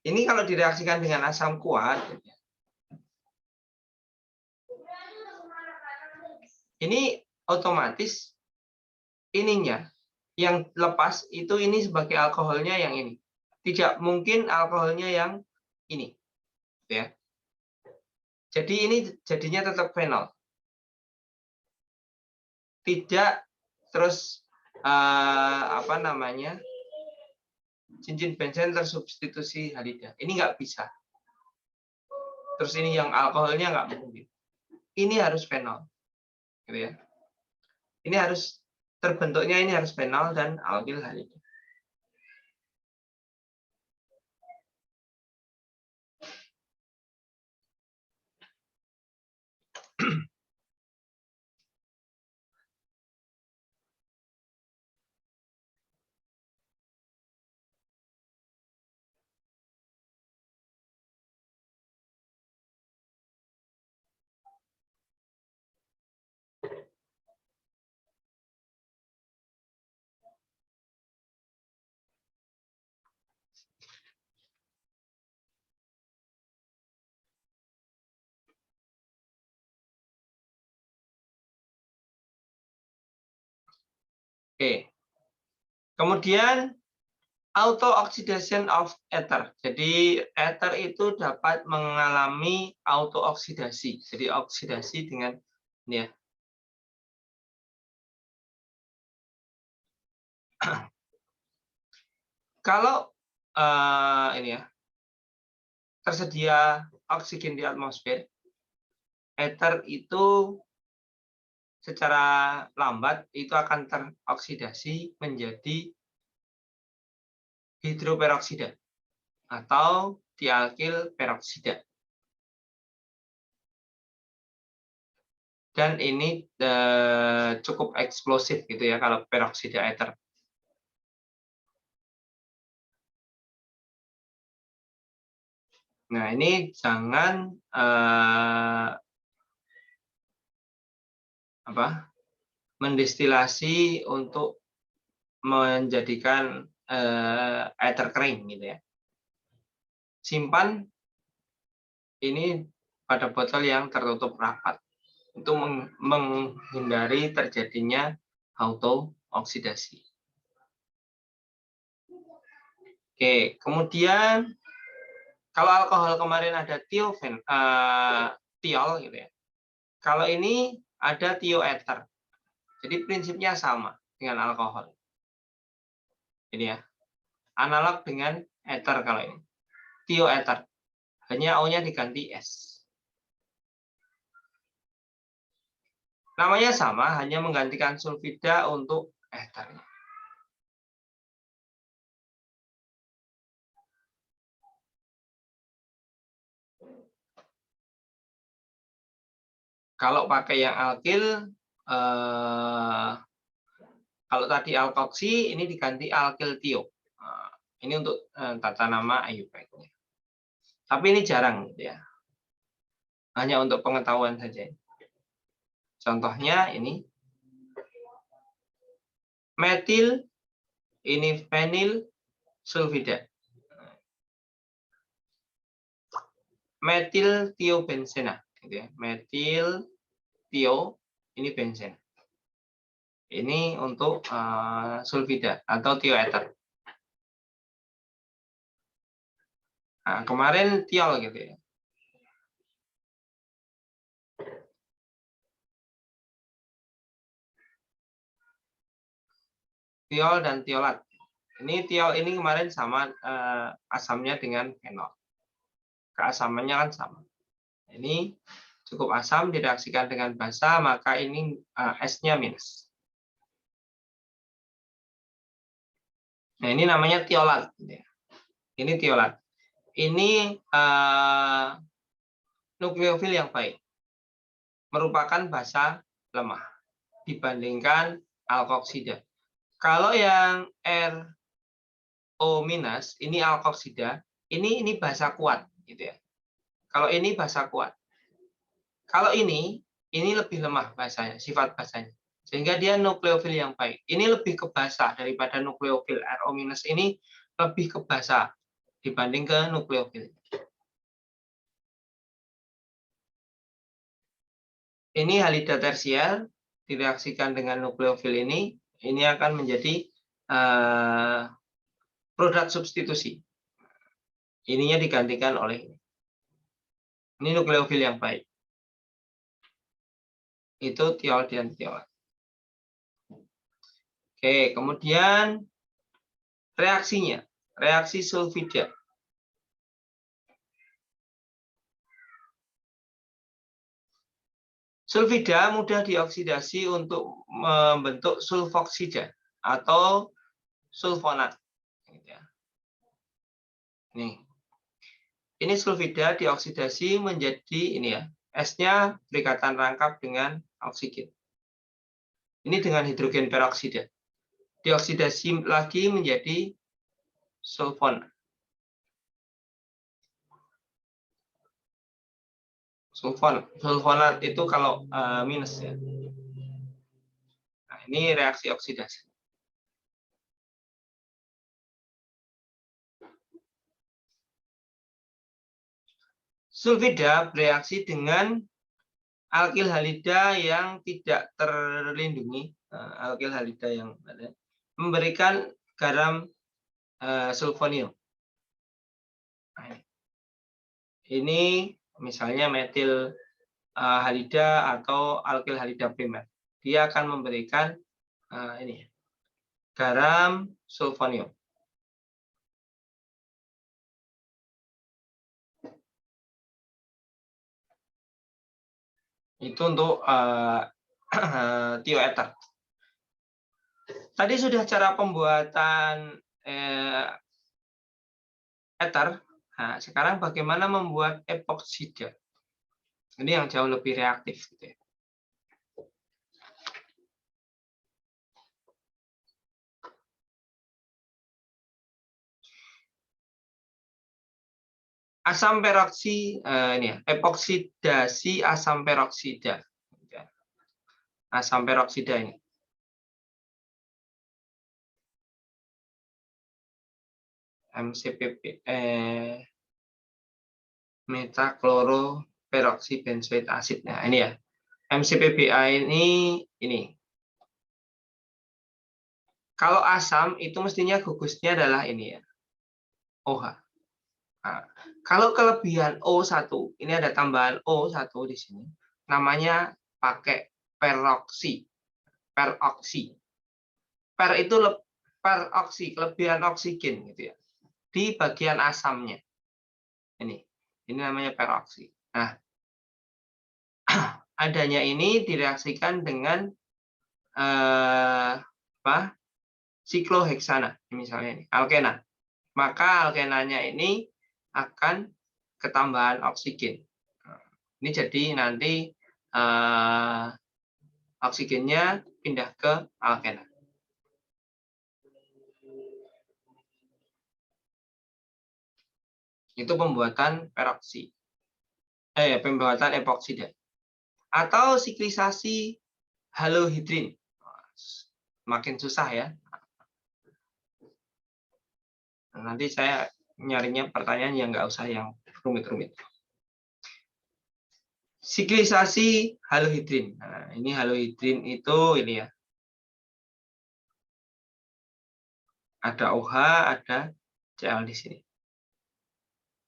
Ini kalau direaksikan dengan asam kuat, gitu ya. Ini otomatis ininya yang lepas itu ini sebagai alkoholnya yang ini. Tidak mungkin alkoholnya yang ini. Ya. Jadi ini jadinya tetap fenol. Tidak terus apa namanya? Cincin benzen tersubstitusi halida. Ini nggak bisa. Terus ini yang alkoholnya nggak mungkin. Ini harus fenol. Gitu ya. Ini harus terbentuknya ini harus fenol dan alkil halida. Oke. Kemudian auto oxidation of ether. Jadi ether itu dapat mengalami auto oksidasi. Jadi oksidasi dengan ini ya. Kalau ini ya tersedia oksigen di atmosfer, ether itu secara lambat itu akan teroksidasi menjadi hidroperoksida atau dialkil peroksida. Dan ini cukup eksplosif gitu ya kalau peroksida ether. Nah, ini jangan mendestilasi untuk menjadikan ether kering gitu ya. Simpan ini pada botol yang tertutup rapat untuk menghindari terjadinya auto oksidasi. Oke, kemudian kalau alkohol kemarin ada tiol gitu ya. Kalau ini ada tioether. Jadi prinsipnya sama dengan alkohol. Ini ya. Analog dengan ether kalau ini. Tioether. Hanya O-nya diganti S. Namanya sama, hanya menggantikan sulfida untuk ethernya. Kalau pakai yang alkil, kalau tadi alkoksi, ini diganti alkil tio. Ini untuk tata nama IUPAC-nya. Tapi ini jarang, gitu ya. Hanya untuk pengetahuan saja. Contohnya ini metil, ini fenil sulfida. Metil tiobenzena, gitu ya. Metil tio, ini benzen. Ini untuk sulfida atau tioether. Nah, kemarin tiol gitu ya. Tiol dan tiolat. Ini tiol ini kemarin sama asamnya dengan fenol. Keasamannya kan sama. Ini cukup asam direaksikan dengan basa, maka ini S-nya minus. Nah, ini namanya tiolat. Ini tiolat. Ini nukleofil yang baik. Merupakan basa lemah dibandingkan alkoksida. Kalau yang RO minus ini alkoksida, ini basa kuat gitu ya. Kalau ini basa kuat. Kalau ini lebih lemah basanya, sifat basanya. Sehingga dia nukleofil yang baik. Ini lebih ke basa daripada nukleofil. RO minus ini lebih ke basa dibanding ke nukleofil. Ini halida tersier direaksikan dengan nukleofil ini akan menjadi produk substitusi. Ininya digantikan oleh ini nukleofil yang baik. Itu tiol dan tiolat. Oke, kemudian reaksinya, reaksi sulfida. Sulfida mudah dioksidasi untuk membentuk sulfoksida atau sulfonat. Ini sulfida dioksidasi menjadi ini ya, S-nya berikatan rangkap dengan oksigen. Ini dengan hidrogen peroksida. Dioksidasi lagi menjadi sulfonat. Sulfonat itu kalau minus ya. Nah, ini reaksi oksidasi. Sulfida bereaksi dengan alkil halida yang tidak terlindungi, alkil halida yang ada, memberikan garam sulfonium. Nah, ini misalnya metil halida atau alkil halida primer. Dia akan memberikan ini garam sulfonium. Itu untuk tioether. Tadi sudah cara pembuatan ether. Nah, sekarang bagaimana membuat epoksida? Ini yang jauh lebih reaktif. Gitu ya. Asam peroksi, ini ya, epoksidasi asam peroksida. Asam peroksida ini. MCPP, metakloroperoksibenzoid asid. Nah, ini ya. MCPBA ini. Kalau asam itu mestinya gugusnya adalah ini ya. OH. Nah, kalau kelebihan O1, ini ada tambahan O1 di sini. Namanya pakai peroksi. Peroksi. Per itu peroksi, kelebihan oksigen gitu ya. Di bagian asamnya. Ini namanya peroksi. Nah, adanya ini direaksikan dengan sikloheksana misalnya ini, alkena. Maka alkenanya ini akan ketambahan oksigen. Ini jadi nanti oksigennya pindah ke alkena. Itu pembuatan peroksi. Pembuatan epoksida. Atau siklisasi halohidrin. Makin susah ya. Nanti saya nyarinya pertanyaan yang nggak usah yang rumit-rumit. Siklisasi halohidrin. Nah, ini halohidrin itu ini ya. Ada OH, ada Cl di sini.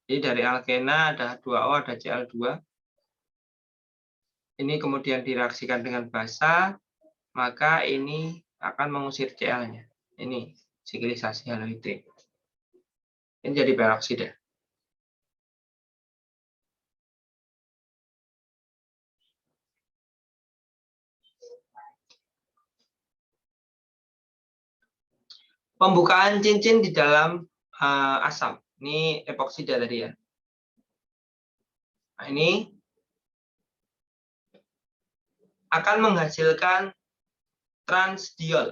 Jadi dari alkena ada 2O, ada Cl2. Ini kemudian direaksikan dengan basa, maka ini akan mengusir Cl-nya. Ini siklisasi haloide. Ini jadi peroksida. Pembukaan cincin di dalam asam. Ini epoksida tadi ya. Nah, ini akan menghasilkan transdiol.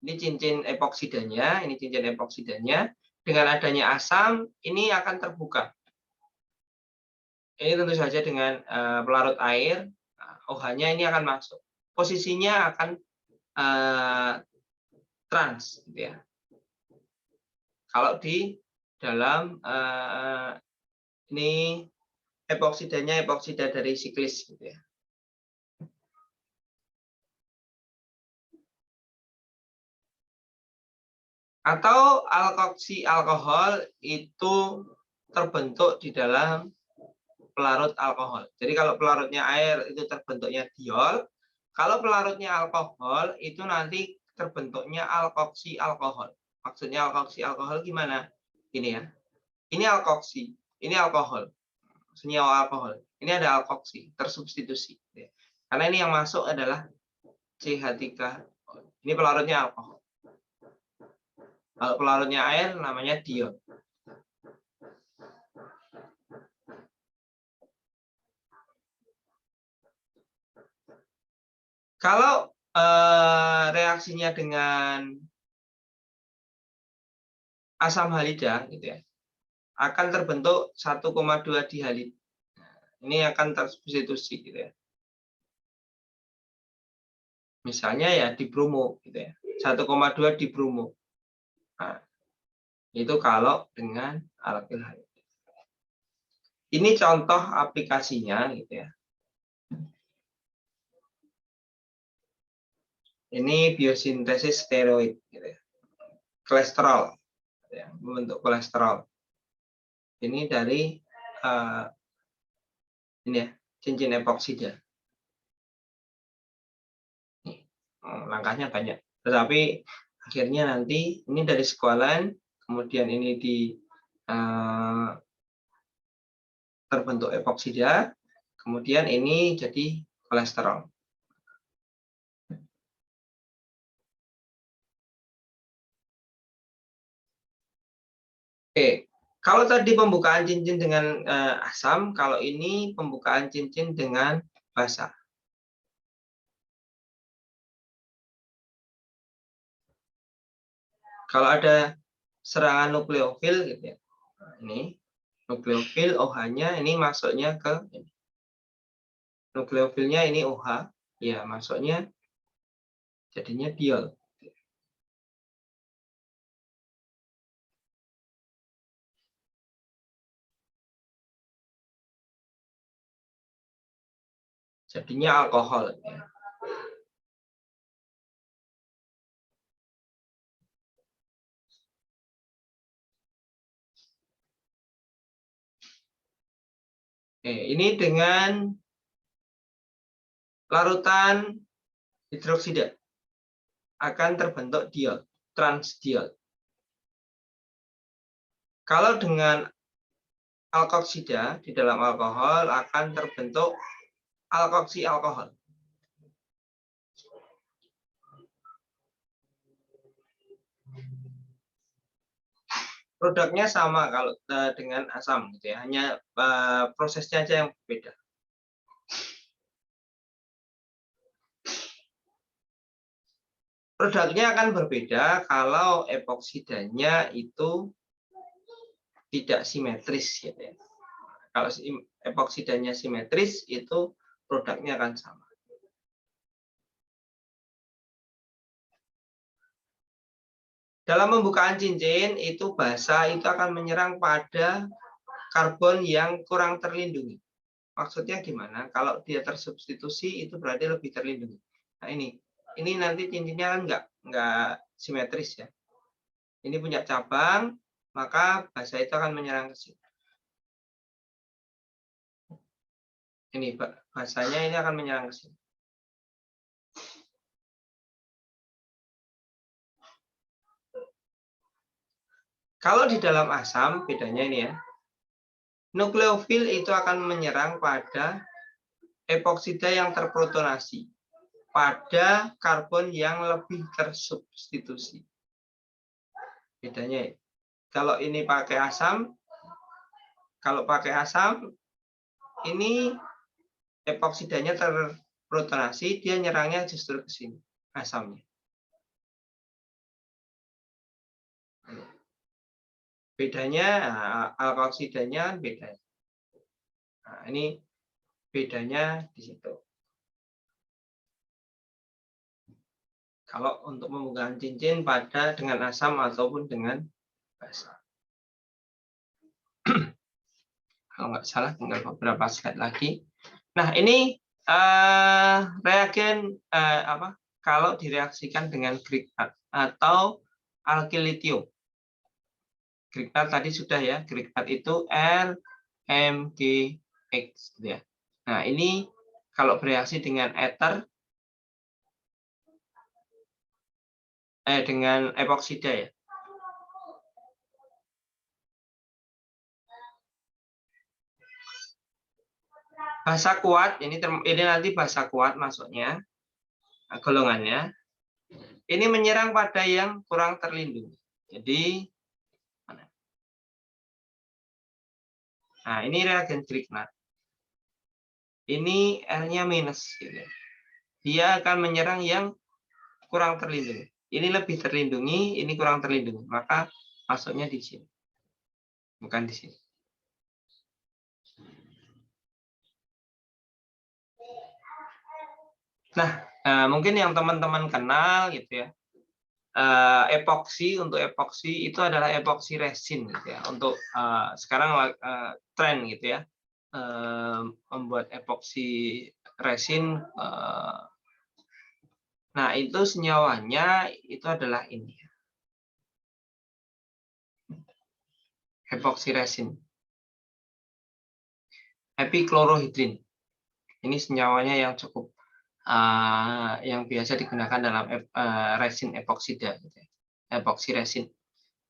Ini cincin epoksidanya, ini cincin epoksidanya. Dengan adanya asam, ini akan terbuka. Ini tentu saja dengan pelarut air, OH-nya ini akan masuk. Posisinya akan trans, gitu ya. Kalau di dalam ini epoksidanya epoksida dari siklis, gitu ya. Atau alkoksi alkohol itu terbentuk di dalam pelarut alkohol. Jadi kalau pelarutnya air itu terbentuknya diol, kalau pelarutnya alkohol itu nanti terbentuknya alkoksi alkohol. Maksudnya alkoksi alkohol gimana? Ini ya. Ini alkoksi, ini alkohol. Senyawa alkohol. Ini ada alkoksi, tersubstitusi. Karena ini yang masuk adalah CH3. Ini pelarutnya alkohol. Kalau pelarutnya air namanya diol. Kalau reaksinya dengan asam halida, gitu ya, akan terbentuk 1,2 dihalid. Ini akan tersubstitusi, gitu ya. Misalnya ya di bromo, gitu ya, 1,2 di bromo. Nah, itu kalau dengan alkyl halid. Ini contoh aplikasinya, gitu ya. Ini biosintesis steroid, gitu ya. Kolesterol, gitu ya, membentuk kolesterol. Ini dari ini ya, cincin epoksida. Langkahnya banyak, tetapi akhirnya nanti ini dari sekualan, kemudian ini di terbentuk epoksida, kemudian ini jadi kolesterol. Oke, kalau tadi pembukaan cincin dengan asam, kalau ini pembukaan cincin dengan basa. Kalau ada serangan nukleofil, gitu ya. Nah, ini nukleofil OH-nya ini masuknya ke ini. Nukleofilnya ini OH, ya masuknya jadinya diol. Jadinya alkohol. Ya. Ini dengan larutan hidroksida akan terbentuk diol, transdiol. Kalau dengan alkoksida di dalam alkohol akan terbentuk alkoksi alkohol. Produknya sama kalau dengan asam, gitu ya. Hanya prosesnya aja yang berbeda. Produknya akan berbeda kalau epoksidanya itu tidak simetris, gitu ya. Kalau epoksidanya simetris itu produknya akan sama. Dalam pembukaan cincin itu basa itu akan menyerang pada karbon yang kurang terlindungi. Maksudnya gimana? Kalau dia tersubstitusi itu berarti lebih terlindungi. Nah ini nanti cincinnya kan nggak simetris ya. Ini punya cabang, maka basa itu akan menyerang ke sini. Ini basanya ini akan menyerang ke sini. Kalau di dalam asam, bedanya ini ya. Nukleofil itu akan menyerang pada epoksida yang terprotonasi, pada karbon yang lebih tersubstitusi. Bedanya ya. Kalau ini pakai asam, ini epoksidanya terprotonasi, dia nyerangnya justru ke sini, asamnya. Bedanya, alkoksidanya beda. Nah, ini bedanya di situ. Kalau untuk pembukaan cincin pada dengan asam ataupun dengan basa. Kalau nggak salah tinggal beberapa slide lagi. Nah, ini reagen kalau direaksikan dengan Grignard atau alkylithium. Grignard tadi sudah ya, Grignard itu RMGX gitu ya. Nah, ini kalau bereaksi dengan ether dengan epoksida ya. Basa kuat ini nanti basa kuat masuknya golongannya. Ini menyerang pada yang kurang terlindungi. Jadi nah, ini reagen Grignard. Ini R-nya minus gitu. Dia akan menyerang yang kurang terlindungi. Ini lebih terlindungi, ini kurang terlindungi. Maka masuknya di sini. Bukan di sini. Nah, mungkin yang teman-teman kenal gitu ya. Epoksi, untuk epoksi itu adalah epoksi resin gitu ya. Untuk sekarang tren gitu ya. Membuat epoksi resin. Nah, itu senyawanya itu adalah ini. Epoksi resin. Epichlorohydrin. Ini senyawanya yang cukup yang biasa digunakan dalam resin epoksida, gitu ya. Epoksi resin.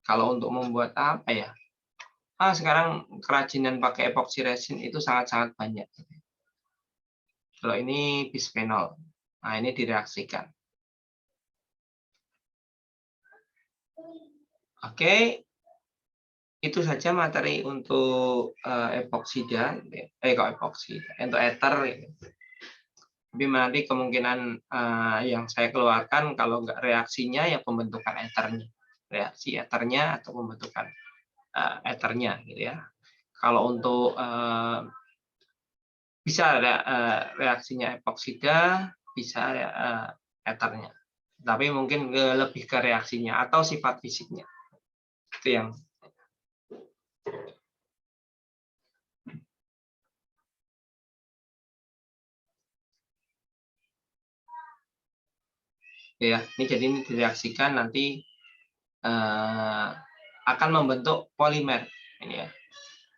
Kalau untuk membuat apa ya? Sekarang kerajinan pakai epoksi resin itu sangat-sangat banyak. Kalau ini bisphenol, nah ini direaksikan. Oke, itu saja materi untuk epoksida, kok epoksida, untuk ether. Tapi nanti kemungkinan yang saya keluarkan kalau nggak reaksinya ya pembentukan ethernya, reaksi ethernya atau pembentukan ethernya gitu ya. Kalau untuk bisa reaksinya epoksida, bisa ethernya. Tapi mungkin lebih ke reaksinya atau sifat fisiknya. Itu yang ya, ini jadi ini direaksikan nanti akan membentuk polimer ini ya.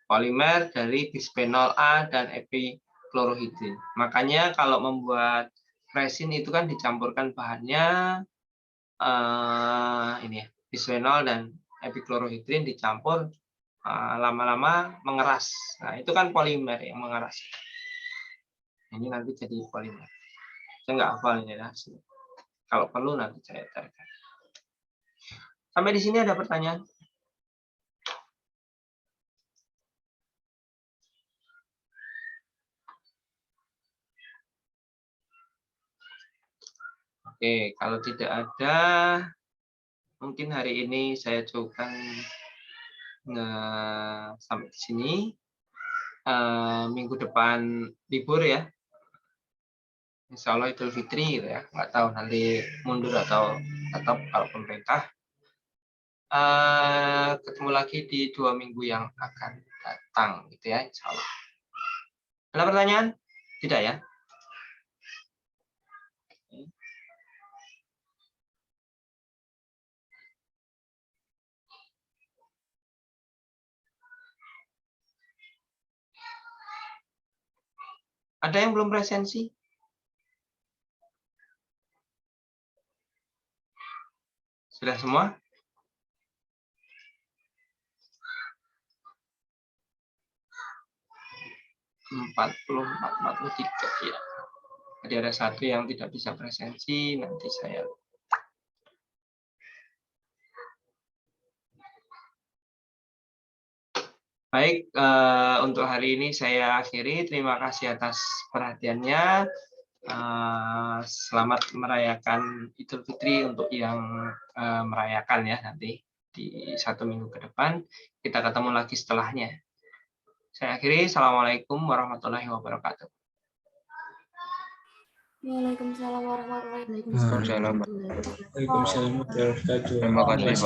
Polimer dari bisphenol A dan epichlorohydrin. Makanya kalau membuat resin itu kan dicampurkan bahannya ini ya, bisphenol dan epichlorohydrin dicampur lama-lama mengeras. Nah, itu kan polimer yang mengeras. Ini nanti jadi polimer. Saya nggak hafal ini ya. Kalau perlu nanti saya carikan. Sampai di sini ada pertanyaan? Oke, kalau tidak ada, mungkin hari ini saya coba sampai di sini. Minggu depan libur ya. Insya Allah Idul Fitri gitu ya. Nggak tahu nanti mundur atau tetap kalau pemerintah. Ketemu lagi di 2 minggu yang akan datang gitu ya, insya Allah. Ada pertanyaan? Tidak ya? Ada yang belum presensi? Sudah semua? Empat puluh 43 ya. Jadi ada satu yang tidak bisa presensi, nanti saya. Baik, untuk hari ini saya akhiri. Terima kasih atas perhatiannya. Selamat merayakan Idul Fitri untuk yang merayakan ya nanti di 1 minggu ke depan. Kita ketemu lagi setelahnya. Saya akhiri. Assalamualaikum warahmatullahi wabarakatuh. Waalaikumsalam warahmatullahi wabarakatuh. Waalaikumsalam warahmatullahi wabarakatuh. Terima kasih.